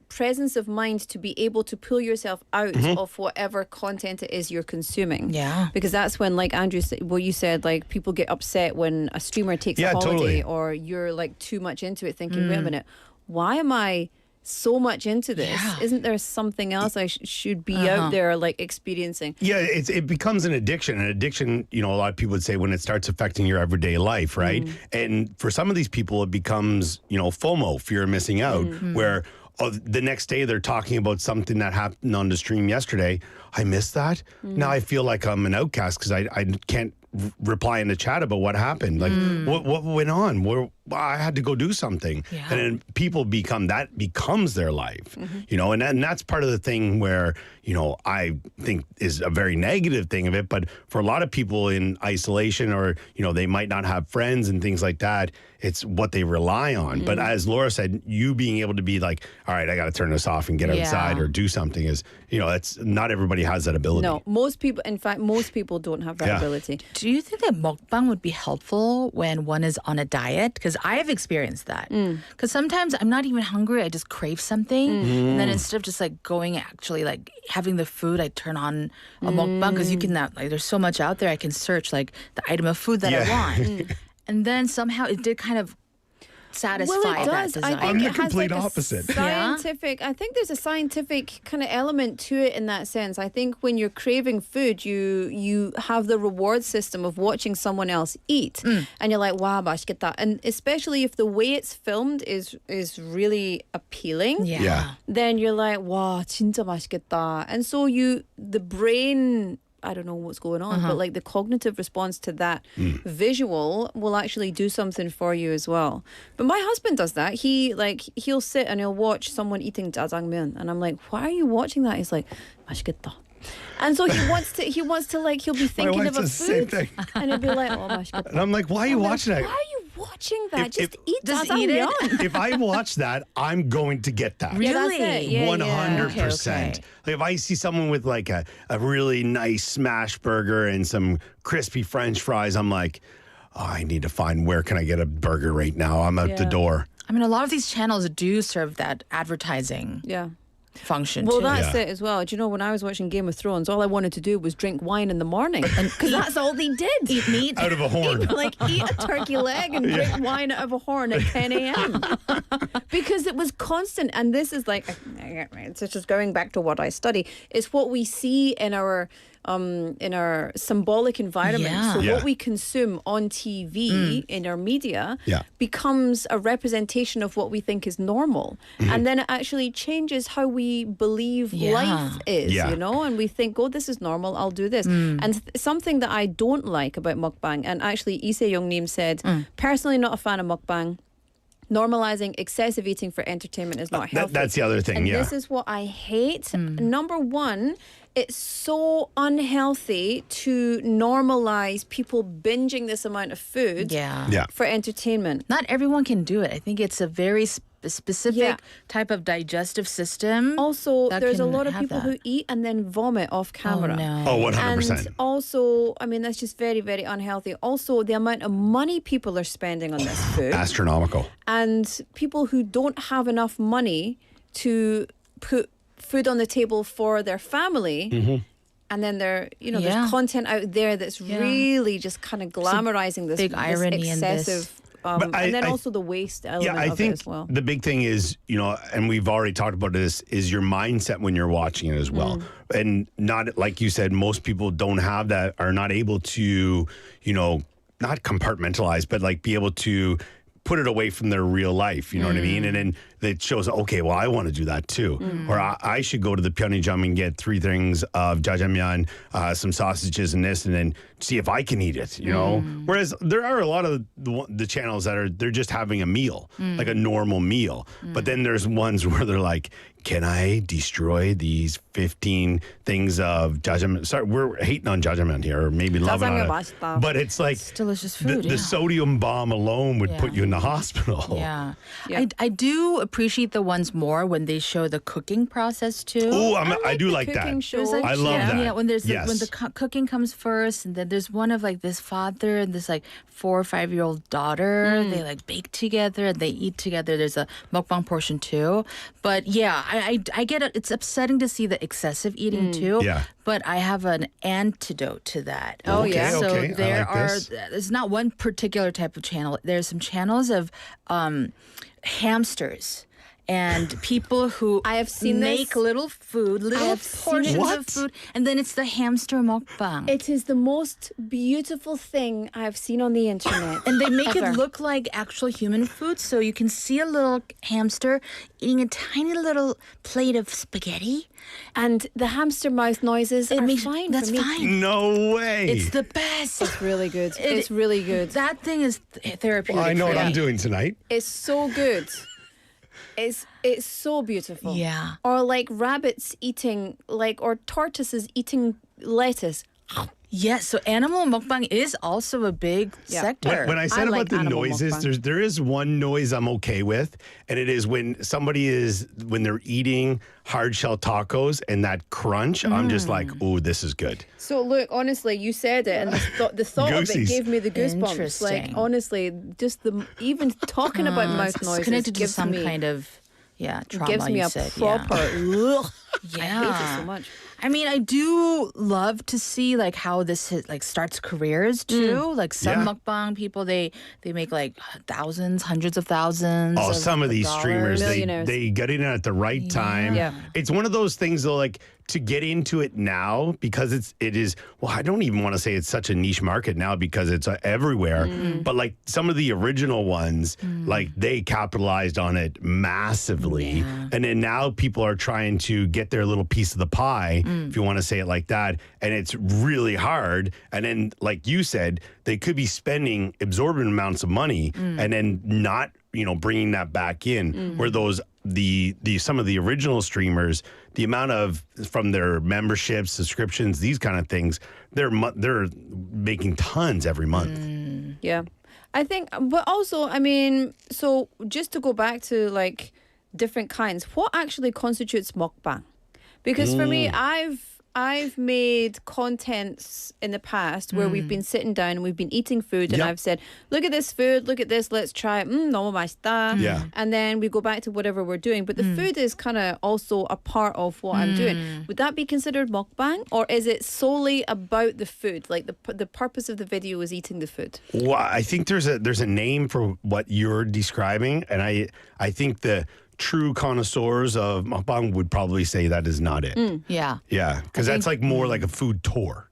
presence of mind to be able to pull yourself out of whatever content it is you're consuming. Yeah. Because that's when, like Andrew said, what you said, like people get upset when a streamer takes a holiday or you're like too much into it thinking, wait a minute, why am I so much into this? Isn't there something else I should be out there like experiencing? Yeah, it becomes an addiction. An addiction, you know, a lot of people would say when it starts affecting your everyday life, right? And for some of these people, it becomes, you know, FOMO, fear of missing out, where the next day they're talking about something that happened on the stream yesterday. I missed that. Now I feel like I'm an outcast because I can't reply in the chat about what happened. Like what went on? I had to go do something. And then people becomes their life, you know, and that's part of the thing where, you know, I think is a very negative thing of it. But for a lot of people in isolation or, you know, they might not have friends and things like that, it's what they rely on. But as Laura said, you being able to be like, all right, I got to turn this off and get outside or do something is, you know, that's not everybody has that ability. No, most people don't have that ability. Do you think that mukbang would be helpful when one is on a diet? Because I've experienced that. Because sometimes I'm not even hungry. I just crave something. And then instead of just like going actually like having the food, I turn on a mukbang because you can like there's so much out there. I can search like the item of food that I want. And then somehow it did kind of satisfy that desire. I'm the complete opposite. Scientific. I think there's a scientific kind of element to it in that sense. I think when you're craving food, you have the reward system of watching someone else eat, and you're like, wow, 맛있겠다. And especially if the way it's filmed is really appealing, then you're like, wow, 진짜 맛있겠다. And so the brain, I don't know what's going on, but like the cognitive response to that visual will actually do something for you as well. But my husband does that. He'll sit and he'll watch someone eating jjajangmyeon, and I'm like, why are you watching that? He's like, 맛있겠다. And so he wants to like, he'll be thinking of a food, and he'll be like, oh, 맛있겠다. And I'm like, why are you watching that? Why are you watching that? Just eat it. If I watch that, I'm going to get that. Really? Yeah, 100%. Like if I see someone with like a really nice smash burger and some crispy French fries, I'm like, oh, I need to find where can I get a burger right now? I'm out the door. I mean, a lot of these channels do serve that advertising. Function well, too. That's it as well. Do you know, when I was watching Game of Thrones, all I wanted to do was drink wine in the morning, because that's all they did. Eat meat out of a horn. Eat a turkey leg and drink wine out of a horn at 10 a.m. because it was constant. And this is like, it's just going back to what I study. It's what we see in our in our symbolic environment. Yeah. So Yeah. what we consume on TV in our media Yeah. becomes a representation of what we think is normal, and then it actually changes how we believe life is. Yeah. You know, and we think, oh, this is normal. I'll do this. And something that I don't like about mukbang, and actually Lee Young-nim said, personally not a fan of mukbang. Normalizing excessive eating for entertainment is not healthy. That's the other thing, and yeah. this is what I hate. Number one, it's so unhealthy to normalize people binging this amount of food Yeah. for entertainment. Not everyone can do it. I think it's a very specific type of digestive system. Also, that there's a can lot of have people that. who eat and then vomit off camera. no. Oh, 100%. And also, I mean, that's just very, very unhealthy. Also, the amount of money people are spending on this food. Astronomical. And people who don't have enough money to put food on the table for their family. And then there's content out there that's really just kind of glamorizing this big irony in this. excessive. But and then also the waste element I of think it as well. the big thing is, and we've already talked about this, is your mindset when you're watching it as well. And not, like you said, most people don't have that, are not able to, not compartmentalize, but like be able to put it away from their real life, you know what I mean? And then it shows, okay, well, I want to do that too. Or I should go to the Pyeongjang and get 3 things of jjajangmyeon, some sausages and this, and then see if I can eat it, Whereas there are a lot of the channels that they're just having a meal, like a normal meal. But then there's ones where they're like, can I destroy these 15 things of jjajangmyeon? Sorry, we're hating on jjajangmyeon here, or maybe loving on it. But it's like It's delicious food. the sodium bomb alone would put you in the hospital. Yeah. I do appreciate the ones more when they show the cooking process too. Oh, I do like that. cooking shows. There's I love that. Yeah, when there's Yes. when the cooking comes first, and then there's one of like this father and this like 4 or 5 year old daughter. They like bake together and they eat together. There's a mukbang portion too. But yeah, I get it. It's upsetting to see the excessive eating too. Yeah. But I have an antidote to that. Oh, yeah. So Okay, I there like are. this. There's not one particular type of channel. There's some channels of hamsters. And people who I have seen make this. little food, little have seen portions it. of food, and then it's the hamster mukbang. It is the most beautiful thing I've seen on the internet. And they make ever. it look like actual human food. So you can see a little hamster eating a tiny little plate of spaghetti. And the hamster mouth noises are fine That's for me. fine. No way. It's the best. It's really good. It's really good. That thing is therapeutic. Well, I know for what I'm me. doing tonight. It's so good. It's so beautiful. Yeah. Or like rabbits eating, or tortoises eating lettuce. Yes, so animal mukbang is also a big sector. When I said about like the animal noises, mukbang. there is one noise I'm okay with, and it is when they're eating hard shell tacos and that crunch. I'm just like, ooh, this is good. So look, honestly, you said it, and the thought of it Goosies. gave me the goosebumps. Like Interesting. honestly, just even talking about mouth it's noises connected to gives some me kind of trauma. gives me you a said, proper. Ugh. Yeah. I hate it so much. I mean, I do love to see like how this starts careers too. Like some Yeah. mukbang people, they make like thousands, hundreds of thousands. Oh, some of these dollars. streamers, Millionaires. they get in at the right time. Yeah. It's one of those things though, like to get into it now because it is. Well, I don't even want to say it's such a niche market now because it's everywhere. But like some of the original ones, like they capitalized on it massively, and then now people are trying to get their little piece of the pie, if you want to say it like that, and it's really hard. And then, like you said, they could be spending exorbitant amounts of money and then not, bringing that back in. Where those some of the original streamers, the amount of from their memberships, subscriptions, these kind of things, they're making tons every month. Yeah. I think, but also, I mean, so just to go back to like different kinds, what actually constitutes mukbang? Because for me, I've made contents in the past where we've been sitting down and we've been eating food and Yep. I've said, look at this food, look at this, let's try it. 너무 맛있다. Yeah. And then we go back to whatever we're doing. But the food is kind of also a part of what I'm doing. Would that be considered mukbang? Or is it solely about the food? Like the purpose of the video is eating the food? Well, I think there's a name for what you're describing, and I think the true connoisseurs of mukbang would probably say that is not it. Yeah. Yeah, because that's like more like a food tour.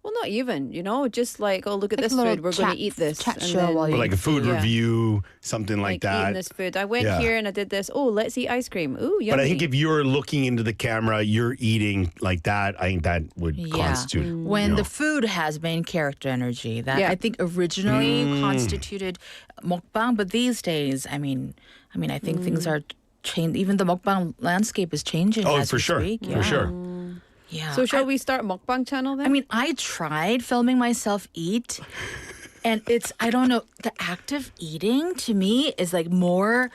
Well, not even, just like, oh, look at Like this a little food. We're going to eat this. chat and show then- while you Or like a food review, something like that. eating this food. I went Yeah. here and I did this. Oh, let's eat ice cream. Ooh, yummy. But I think if you're looking into the camera, you're eating like that, I think that would constitute. When the food has main character energy, that I think originally constituted mukbang, but these days, I mean, I think things are changed. Even the mukbang landscape is changing. Oh, as for we sure. speak. For sure. Yeah. So shall we start mukbang channel then? I mean, I tried filming myself eat, and I don't know, the act of eating to me is like more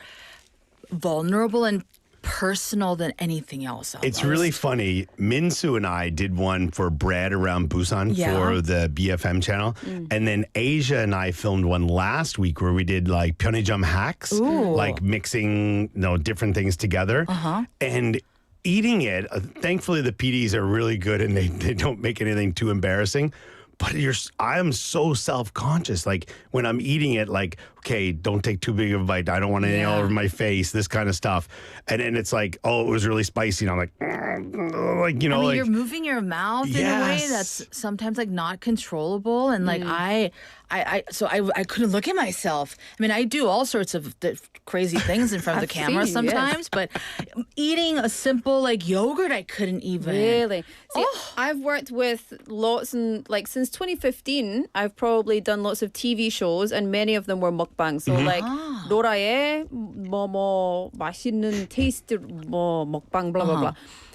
vulnerable and personal than anything else. It's really funny. Minsu and I did one for Bread around Busan for the BeFM channel. And then Asia and I filmed one last week where we did like pyeonijum hacks, like mixing different things together. And eating it, thankfully the PDs are really good and they don't make anything too embarrassing. But I am so self-conscious. Like when I'm eating it, like, okay, don't take too big of a bite. I don't want anything all over my face, this kind of stuff. And then it's like, oh, it was really spicy. And I'm like, you're moving your mouth in a way that's sometimes like not controllable. And like I couldn't look at myself. I mean, I do all sorts of crazy things in front of the camera sometimes, but eating a simple like yogurt, I couldn't even. Really? See, I've worked with lots and like since 2015, I've probably done lots of TV shows and many of them were mukbang. So like 로라의 뭐 맛있는 taste 먹방 blah blah blah.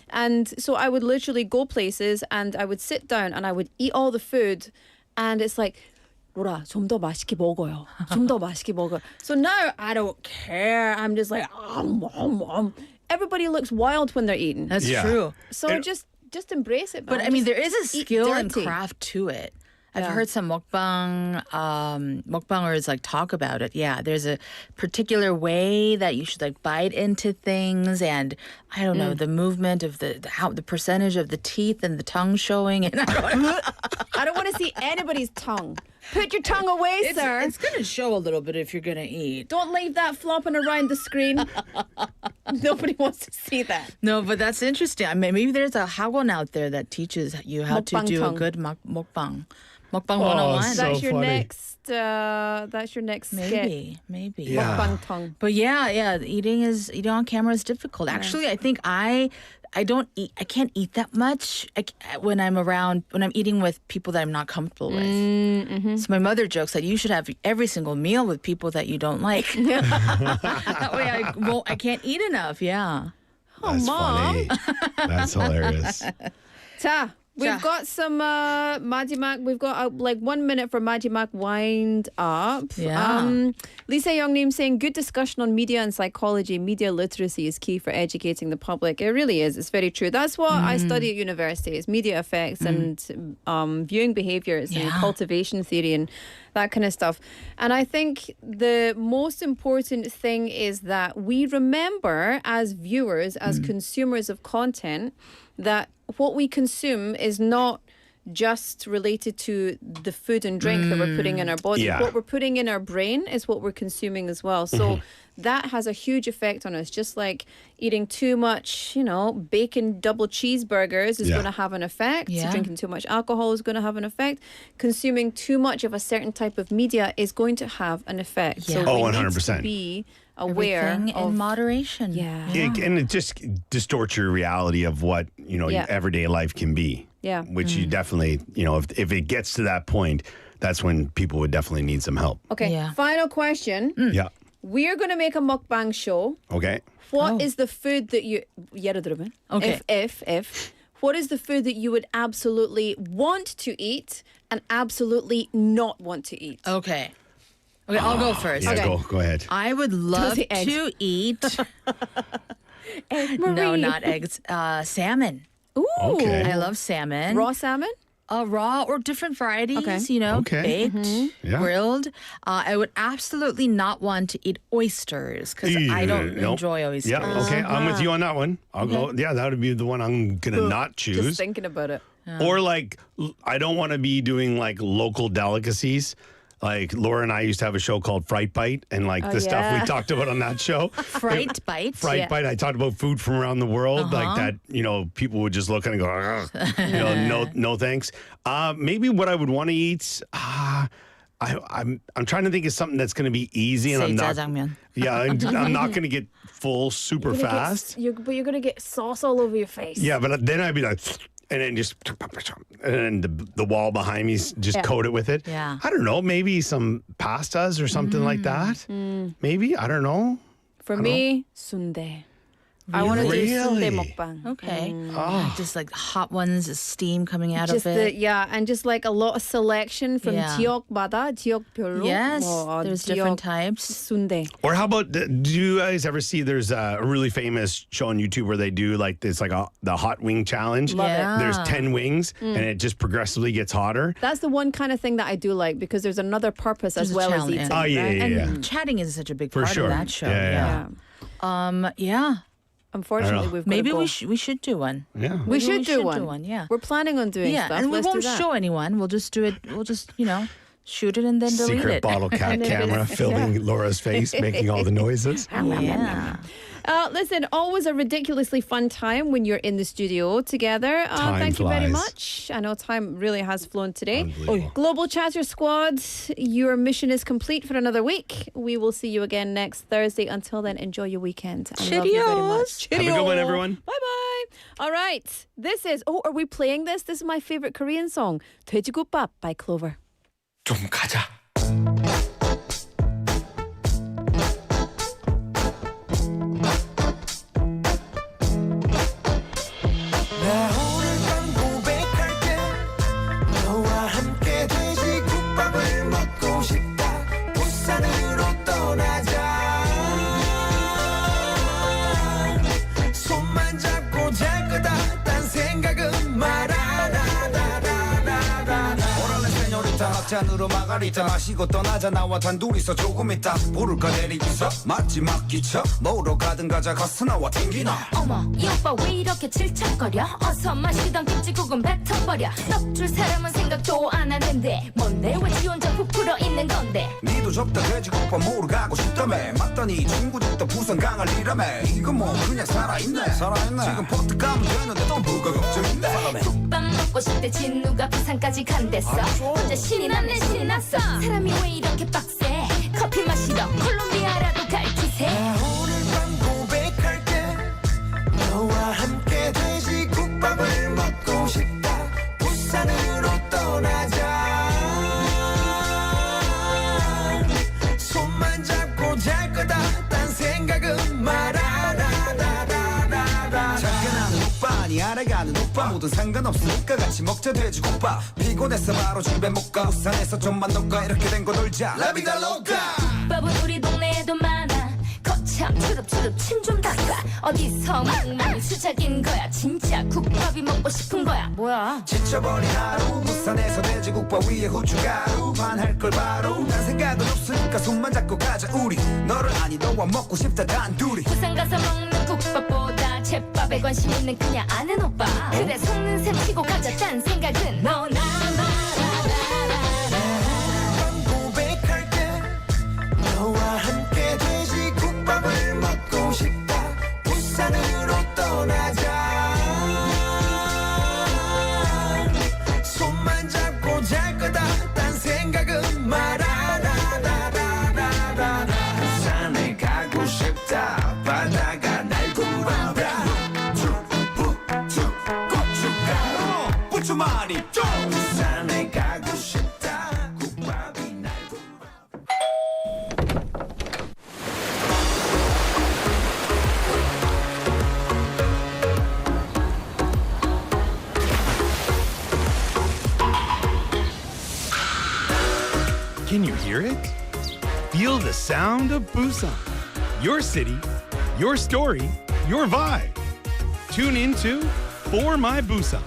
And so I would literally go places and I would sit down and I would eat all the food and it's like 로라 좀 더 맛있게 먹어요. 좀 더 맛있게 먹어요. So now I don't care. I'm just like everybody looks wild when they're eating. That's true. So just embrace it. Man. But I mean, Just there is a eat skill and dirty. craft to it. I've heard some mukbangers like talk about it. Yeah, there's a particular way that you should like bite into things, and I don't know the movement of the percentage of the teeth and the tongue showing. And I don't want to see anybody's tongue. Put your tongue away, sir. It's going to show a little bit if you're going to eat. Don't leave that flopping around the screen. Nobody wants to see that. No, but that's interesting. I mean, maybe there's a 학원 out there that teaches you how to Mukbang do tongue. a good mukbang. Mukbang 101. That's your next. That's your next skit. Maybe. Yeah. Mukbang tongue. But yeah, eating on camera is difficult. Actually, I think I don't eat. I can't eat that much when I'm eating with people that I'm not comfortable with. So my mother jokes that you should have every single meal with people that you don't like. That way I can't eat enough. Yeah. That's funny. That's hilarious. 자, we've got some 마지막. We've got like 1 minute for 마지막 wind up. Yeah. Lisa Youngnim saying good discussion on media and psychology. Media literacy is key for educating the public. It really is. It's very true. That's what I study at university is media effects and viewing behaviors and cultivation theory and that kind of stuff. And I think the most important thing is that we remember as viewers, as consumers of content, that what we consume is not just related to the food and drink that we're putting in our body. Yeah. What we're putting in our brain is what we're consuming as well. So that has a huge effect on us. Just like eating too much, bacon double cheeseburgers is going to have an effect. Yeah. Drinking too much alcohol is going to have an effect. Consuming too much of a certain type of media is going to have an effect. Yeah. So we need 100%. to be aware Everything of in moderation. Yeah. And it just distorts your reality of what your everyday life can be. Yeah. Which you definitely, if it gets to that point, that's when people would definitely need some help. Okay. Yeah. Final question. Yeah. We're going to make a mukbang show. Okay. What is the food that you 예를 들면 Okay. if what is the food that you would absolutely want to eat and absolutely not want to eat? Okay, I'll go first. Yeah, go ahead. I would love say eggs. to eat. Egg No, Marie. not eggs. Salmon. Ooh. Okay. I love salmon. Raw salmon? Raw or different varieties, Okay. Okay. baked, Yeah. grilled. I would absolutely not want to eat oysters because I don't Nope. enjoy oysters. Yeah, okay. I'm with you on that one. I'll go. Yeah, that would be the one I'm going to not Just choose. thinking about it. Or like, I don't want to be doing like local delicacies. Like Laura and I used to have a show called Fright Bite, and like the stuff we talked about on that show. Fright Bite. Fright Bite. I talked about food from around the world, like that. People would just look and go, no thanks. Maybe what I would want to eat. I'm trying to think of something that's going to be easy, and I'm not. 짜장면. Yeah, I'm not going to get full super fast. But you're going to get sauce all over your face. Yeah, but then I'd be like, and then just, and then the wall behind me just coat it with it. Yeah. I don't know, maybe some pastas or something like that. Maybe, I don't know. For me, sundae. I want to do sundae mukbang. Okay. Just like hot ones, steam coming out just of it. And just like a lot of selection from 지역마다, 지역별로. Yes, there's different types. sundae. Or how about, do you guys ever see there's a really famous show on YouTube where they do like this, like the hot wing challenge? Love it. There's 10 wings and it just progressively gets hotter. That's the one kind of thing that I do like because there's another purpose as There's a well as challenge. eating. Oh, yeah, right? yeah, And chatting is such a big part sure. of that show. Yeah. Yeah. Unfortunately, we've got Maybe to go. we should do one. Yeah. We should do do one. Yeah. We're planning on doing Yeah, stuff. and we Let's do won't that. show anyone. We'll just do it. We'll just shoot it and then delete Secret it. bottle cap camera filming Laura's face, making all the noises. Yeah. Listen, always a ridiculously fun time when you're in the studio together. Thank you very flies. much. I know time really has flown today. Unbelievable. Global Chatter Squad, your mission is complete for another week. We will see you again next Thursday. Until then, enjoy your weekend. I love you very much. Have a good one, everyone. Bye-bye. All right. This is, are we playing this? This is my favorite Korean song, 돼지국밥 by Clover. 좀 가자. 나 오늘 밤 고백할게. 너와 함께 돼지국밥을 먹고 싶다. 부산으로 떠나자. 손만 잡고 잘 거다. 딴 생각은 말아. 핫잔으로 마가리타 마시고 떠나자. 나와 단둘이서 조금 있다 부를까 내리기서 맞지 막기쳐 먹으러 가든 가자. 가서 나와 튕기나. 어머 이 오빠 왜 이렇게 질척거려. 어서 마시던 김치국은 뱉어버려. 떡줄 사람은 생각도 안 하는데 뭔데 왜 지 혼자 부풀어 있는 건데. 니도 접다 돼지국밥 먹으러 가고 싶다며. 맞더니 친구들도 부산 강할리라며. 이거 뭐 그냥 살아있네. 지금 포트 가면 되는데 또 뭐가 걱정인데. 국밥 먹고 싶대 진우가 부산까지 간댔어. 혼자 신이 났네 신이 났어. 사람이 왜 이렇게 빡세. 커피 마시러 콜롬비아라도 갈 기세. 오늘 밤 고백할게. 너와 함께 돼지국밥을 먹고 싶다. 부산으로 떠나자. 손만 잡고 잘 거다. 딴 생각은 말아. 잠깐하는 오빠 아니 알아가는 오빠 모든 상관없으니까 같이 먹자 돼지국밥. 피곤해서 바로 집에 못 가. 부산에서 좀만 놀까. 이렇게 된 거 놀자. 라비다 로카. 국밥은 우리 동네에도 많아. 거참 추릅추릅 침 좀 닦아. 어디서 멍멍이 수작인 거야. 진짜 국밥이 먹고 싶은 거야. 뭐야 지쳐버린 하루. 부산에서 돼지국밥 위에 후춧가루. 반할 걸 바로. 난 생각은 없으니까 손만 잡고 가자 우리. 너를 아니 너와 먹고 싶다 단둘이. 부산 가서 먹는 국밥보다 제밥에 관심 있는 그냥 아는 오빠. 그래 속는 셈 치고 가자. 딴 생각은 너나 고백할게. 너와 함께 돼지국밥을 먹고 싶다. 부산으로 떠나자. 손만 잡고 잘 거다. 딴 생각은 말아. 부산에 가고 싶다. 바다가 날 구한다. 고춧가루 부추말이 좀. 부산에 가고 싶다. 국밥이 날 Can you hear it? Feel the sound of Busan. Your city, your story, your vibe. Tune into For My Busan.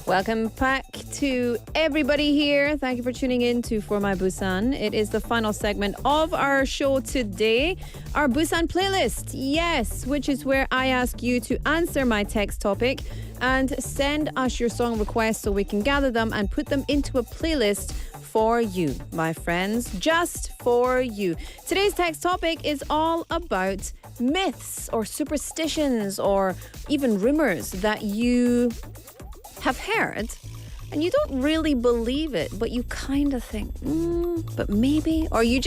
Welcome back to everybody here. Thank you for tuning in to For My Busan. It is the final segment of our show today, our Busan playlist. Yes, which is where I ask you to answer my text topic and send us your song requests so we can gather them and put them into a playlist for you, my friends, just for you. Today's text topic is all about myths or superstitions or even rumors that you have heard and you don't really believe it, but you kind of think, but maybe, or you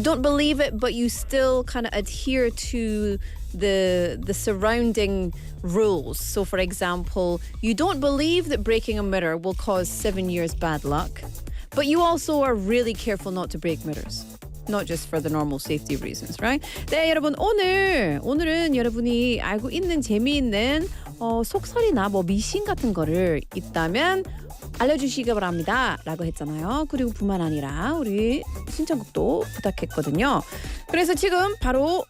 don't believe it, but you still kind of adhere to the surrounding rules. So for example, you don't believe that breaking a mirror will cause 7 years bad luck, but you also are really careful not to break mirrors. Not just for the normal safety reasons, right? 네, 여러분 오늘은 여러분이 알고 있는 재미있는 속설이나 뭐 미신 같은 거를 있다면 알려주시기 바랍니다 라고 했잖아요. 그리고 뿐만 아니라 우리 신청곡도 부탁했거든요. 그래서 지금 바로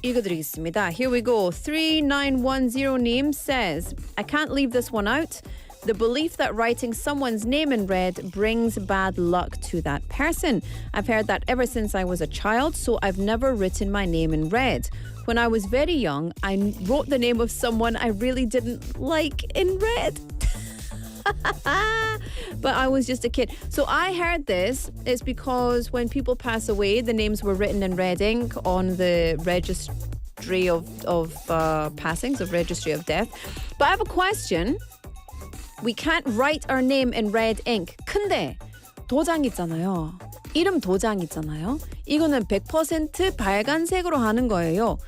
읽어드리겠습니다. Here we go. 3910님 says, I can't leave this one out. The belief that writing someone's name in red brings bad luck to that person. I've heard that ever since I was a child, so I've never written my name in red. When I was very young, I wrote the name of someone I really didn't like in red. But I was just a kid. So I heard this. It's because when people pass away, the names were written in red ink on the registry of passings, of registry of death. But I have a question. We can't write our name in red ink. 근데 도장 있잖아요. 이름 도장 있잖아요. 이거는 100% 빨간색으로 하는 거예요.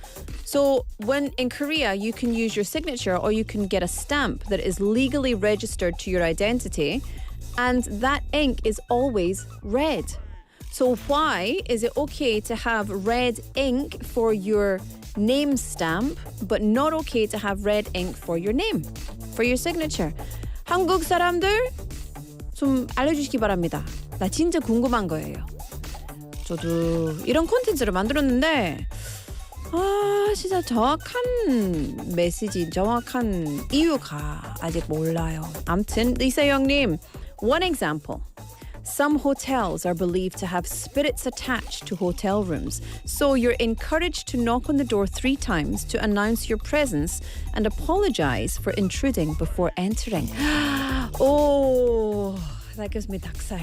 So when in Korea, you can use your signature or you can get a stamp that is legally registered to your identity, and that ink is always red. So why is it okay to have red ink for your name stamp, but not okay to have red ink for your name, for your signature? 한국 사람들 좀 알려주시기 바랍니다. 나 진짜 궁금한 거예요. 저도 이런 콘텐츠를 만들었는데 진짜 정확한 메시지, 정확한 이유가 아직 몰라요. 아무튼 이세영님, one example. Some hotels are believed to have spirits attached to hotel rooms, so you're encouraged to knock on the door 3 times to announce your presence and apologize for intruding before entering. Oh, that gives me 닭살.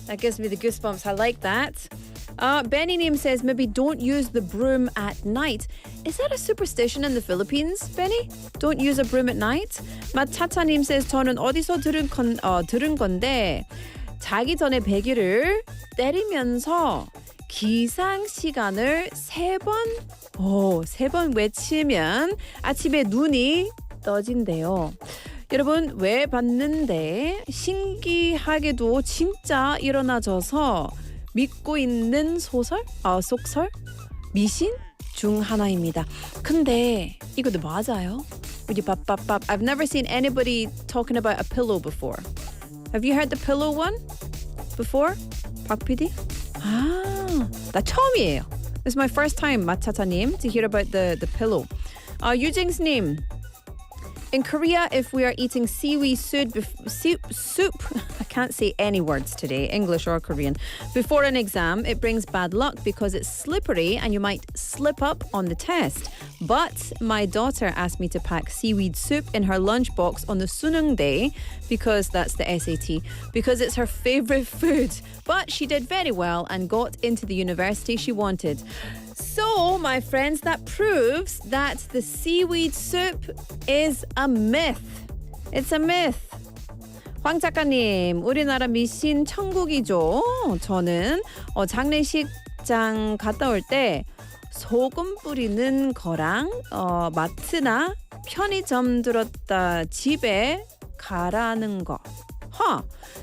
That gives me the goosebumps. I like that. Benny Name says maybe don't use the broom at night. Is that a superstition in the Philippines, Benny? Don't use a broom at night? 마차차님 says 저는 어디서 들은 건데 자기 전에 베개를 때리면서 기상 시간을 3번 외치면 아침에 눈이 떠진대요. 여러분 왜 봤는데 신기하게도 진짜 일어나져서 믿고 있는 속설, 미신 중 하나입니다. 근데 이것도 맞아요? 우리 I've never seen anybody talking about a pillow before. Have you heard the pillow one before? 박 PD? 나 처음이에요. This is my first time, 마차차님, to hear about the pillow. 유징스님, in Korea, if we are eating seaweed soup, I can't say any words today, English or Korean, before an exam, it brings bad luck because it's slippery and you might slip up on the test. But my daughter asked me to pack seaweed soup in her lunchbox on the Sunung day, because that's the SAT, because it's her favorite food. But she did very well and got into the university she wanted. So, my friends, that proves that the seaweed soup is a myth. It's a myth. 황 작가님, 우리나라 미신 천국이죠. 저는 장례식장 갔다 올 때 소금 뿌리는 거랑 마트나 편의점 들었다 집에 가라는 거.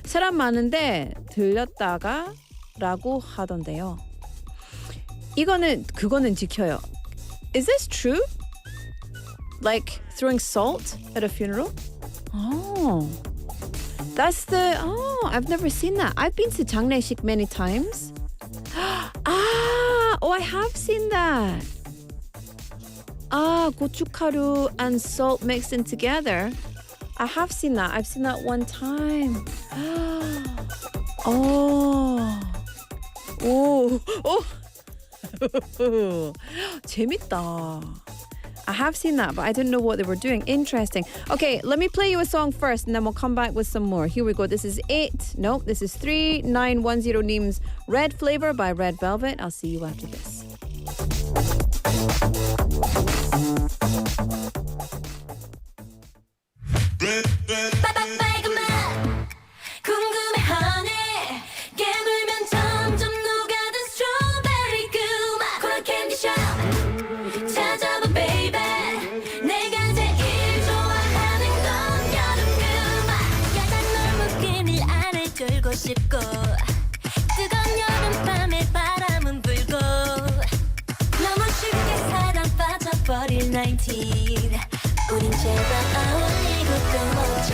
사람 많은데 들렸다가 라고 하던데요. 그거는 지켜요. Is this true? Like throwing salt at a funeral? I've never seen that. I've been to 장례식 many times. I have seen that. 고춧가루 and salt mixed in together. I have seen that. I've seen that one time. Oh. 오. 오. 재밌다. I have seen that, but I didn't know what they were doing. Interesting. Okay, let me play you a song first, and then we'll come back with some more. Here we go. This is 3910 Neem's Red Flavor by Red Velvet. I'll see you after this. 궁금해하네 깨물면 점점 녹아든 스트로베리 그 맛 코너 캔디숍 찾아봐 baby 내가 제일 좋아하는 건 여름 그 맛 야단 너무 끈을 안에 끌고 싶고 뜨거운 여름밤에 바람은 불고 너무 쉽게 사랑 빠져버릴 19 우린 제발 어울리고 또 먹자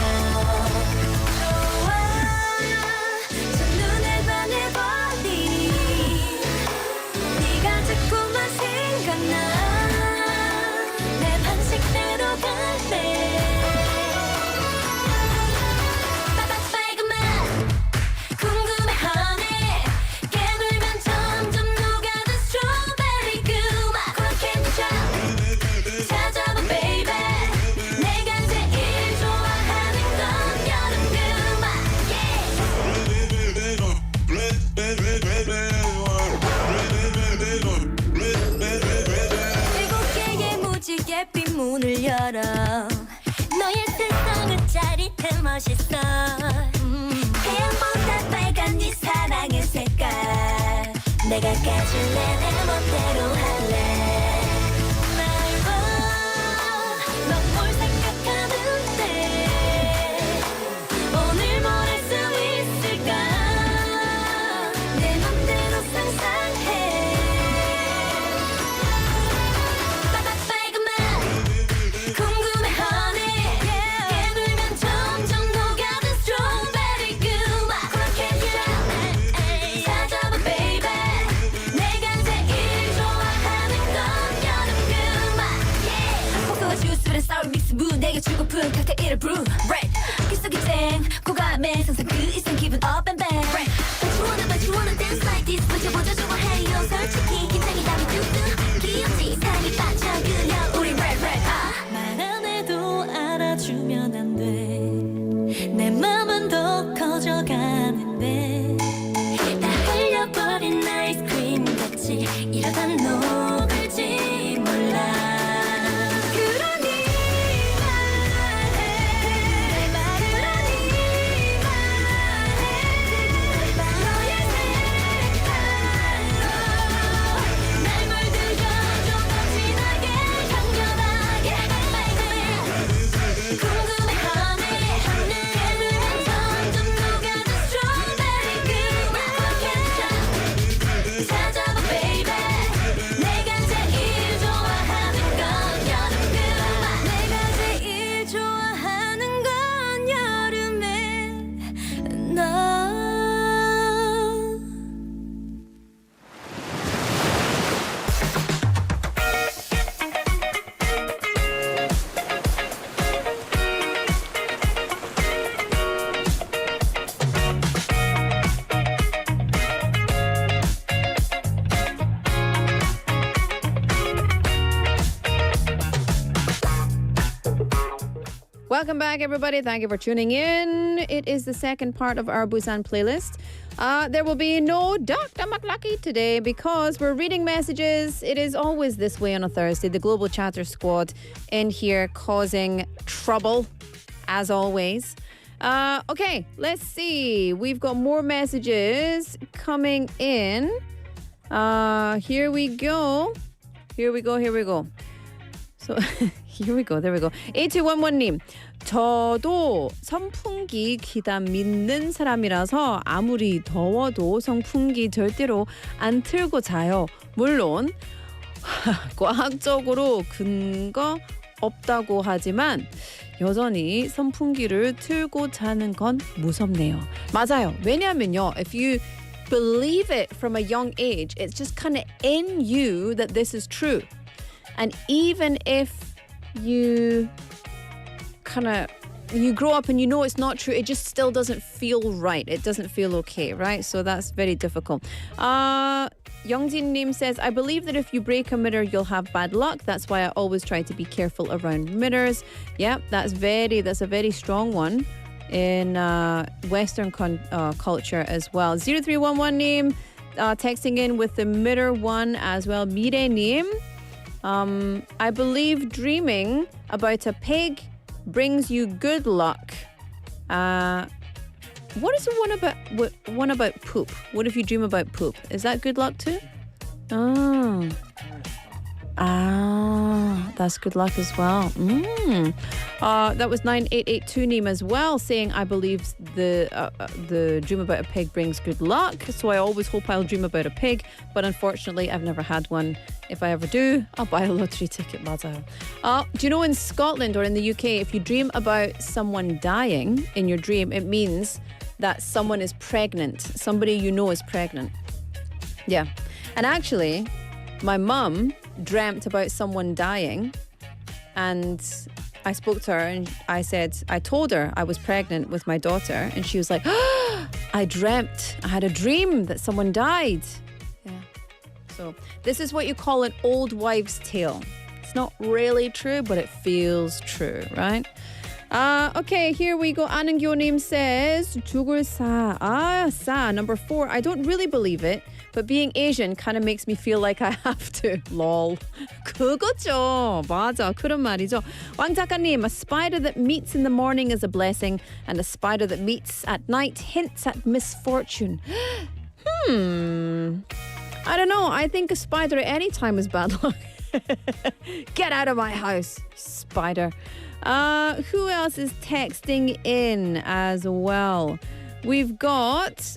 문을 열어 너의 세상은 짜릿해 멋있어 태양보다 빨간 네 사랑의 색깔 내가 가질래 내 멋대로 할래 날 봐 넌 뭘 생각하는데 오늘 뭘 할 수 있을까 내 맘대로 상상해 내게 주고픈 칵테일을 brew red 귓속이 쨍 고감에 상상 그 이상 기분 up and back but you wanna dance like this 보자 좋아해요 솔직히 긴장이 나면 뚝뚝 귀엽지 사랑에 빠져 그냥 우리 red 말 안 해도 알아주면 안 돼 내 맘은 더 커져가는데 다 흘려버린 아이스크림 같이 이러다 녹을지 몰라 Welcome back, everybody. Thank you for tuning in. It is the second part of our Busan playlist. There will be no Dr. McLuckie today because we're reading messages. It is always this way on a Thursday. The Global Chatter Squad in here causing trouble, as always. Okay, let's see. We've got more messages coming in. Here we go. So, here we go. There we go. 8211님. 저도 선풍기 기단 믿는 사람이라서 아무리 더워도 선풍기 절대로 안 틀고 자요. 물론 과학적으로 근거 없다고 하지만 여전히 선풍기를 틀고 자는 건 무섭네요. 맞아요. 왜냐하면요. If you believe it from a young age, it's just kind of in you that this is true. And even if you kind of you grow up and you know it's not true, it just still doesn't feel right. It doesn't feel okay, right? So that's very difficult. Youngjin Nim says, I believe that if you break a mirror, you'll have bad luck. That's why I always try to be careful around mirrors. Yeah, that's a very strong one in Western culture as well. 0311 Nim texting in with the mirror one as well. Mire Nim, I believe dreaming about a pig brings you good luck. What is the one about poop? What if you dream about poop? Is that good luck too? That's good luck as well. That was 9882 Neem as well, saying I believe the dream about a pig brings good luck. So I always hope I'll dream about a pig, but unfortunately I've never had one. If I ever do, I'll buy a lottery ticket. 맞아요. Do you know in Scotland or in the UK, if you dream about someone dying in your dream, it means that someone is pregnant. Somebody you know is pregnant. Yeah. And actually, my mum dreamt about someone dying, and I spoke to her and I told her I was pregnant with my daughter, and she was like, I had a dream that someone died. Yeah. So this is what you call an old wives' tale. It's not really true, but it feels true, right? Okay, here we go. Anungyo님 says, 죽을 사. 싸. Number 4. I don't really believe it, but being Asian kind of makes me feel like I have to. Lol. 그거죠. 맞아. 그런 말이죠. 왕 작가님, a spider that meets in the morning is a blessing, and a spider that meets at night hints at misfortune. I don't know. I think a spider at any time is bad luck. Get out of my house, spider. Who else is texting in as well? We've got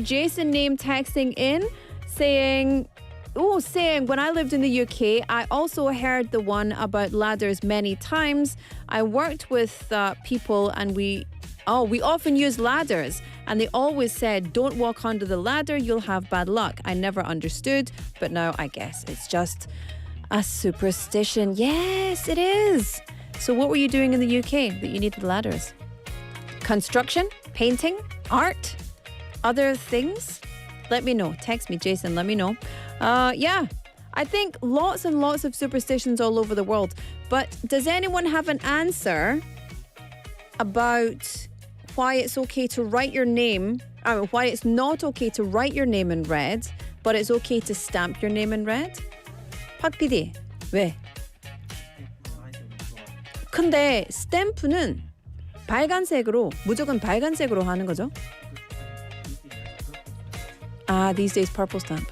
Jason Name texting in saying when I lived in the UK, I also heard the one about ladders many times. I worked with people and we often use ladders, and they always said, don't walk under the ladder, you'll have bad luck. I never understood, but now I guess it's just a superstition. Yes, it is. So what were you doing in the UK that you needed ladders? Construction? Painting? Art? Other things? Let me know. Text me, Jason, let me know. Yeah, I think lots and lots of superstitions all over the world. But does anyone have an answer about why it's okay to write your name, why it's not okay to write your name in red, but it's okay to stamp your name in red? 박 PD, 왜? 근데 스탬프는 무조건 빨간색으로 하는 거죠? These days purple stamp.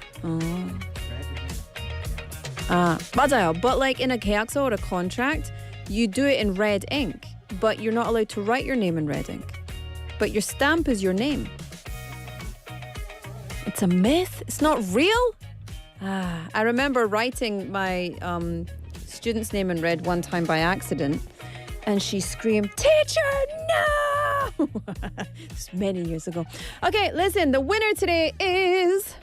맞아요. But like in a 계약서 or a contract, you do it in red ink, but you're not allowed to write your name in red ink. But your stamp is your name. It's a myth? It's not real? I remember writing my student's name in red one time by accident, and she screamed, "Teacher, no!" It's many years ago. Okay, listen, the winner today is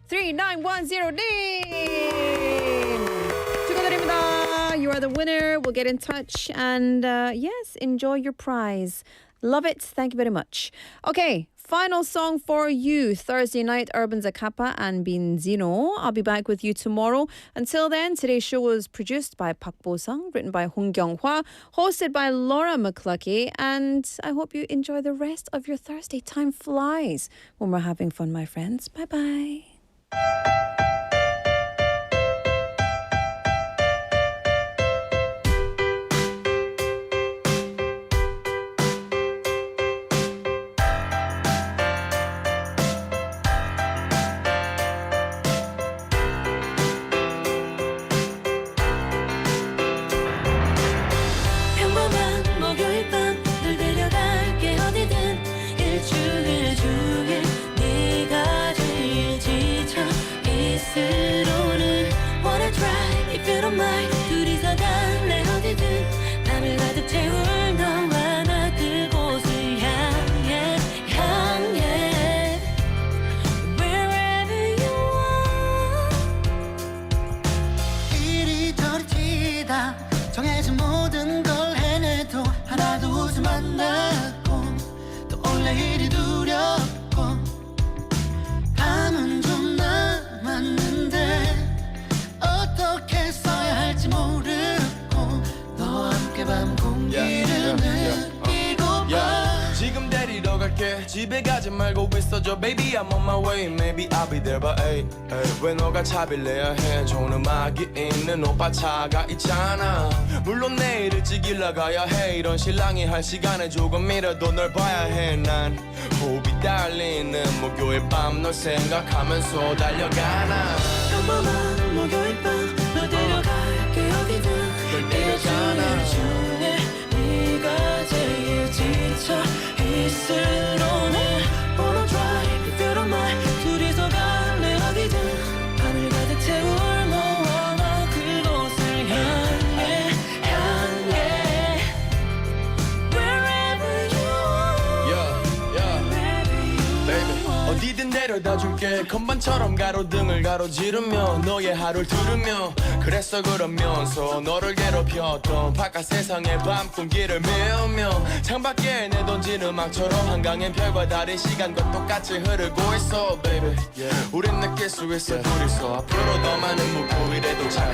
3910 Ning. 축하드립니다. You are the winner. We'll get in touch and yes, enjoy your prize. Love it. Thank you very much. Okay, final song for you. Thursday night, Urban Zacapa and Binzino. I'll be back with you tomorrow. Until then, today's show was produced by Bosung, written by Hong Kyung-hwa, hosted by Laura McLuckie, and I hope you enjoy the rest of your Thursday. Time flies when we're having fun, my friends. Bye-bye. 둘이서 갈래 어디든 밤을 가득 채울 너와 나 그곳을 향해 Wherever you are 이리저리 치다 만났고 또 원래 일이 두렵고 밤은 좀 남았는데 어떻게 써야 할지 모르고 너와 함께 밤 공기를 느끼고파 지금 데리러 갈게 집에 가지 말고 있어줘 Baby I'm on my way Maybe I'll be there by 8 왜 너가 차비를 내야 해 좋은 음악이 있는 오빠 차가 있잖아 물론 내일 일찍 일 나가야 해 이런 신랑이 할 시간에 조금이라도 널 봐야 해 난 호흡이 달리는 목요일 밤 널 생각하면서 달려가나 평범한 목요일 밤 널 데려갈게 어디든 데려가나 중에 네가 제일 지쳐 있을 너네 Wanna drive if you don't mind 둘이서 갈래 어디든 하늘 가득 채울 너와 나 그곳을 향해 Wherever you are 어디든 데려다 줄게 건반처럼 가로등을 가로지르며 너의 하루를 들으며 그랬어 그러면서 너를 괴롭혔던 바깥 세상의 밤 공기를 메우며 창밖에 내던진 음악처럼 한강엔 별과 달의 시간과 똑같이 흐르고 있어 baby 우린 느낄 수 있어 둘이서 앞으로 더 많은 목요일에도 잘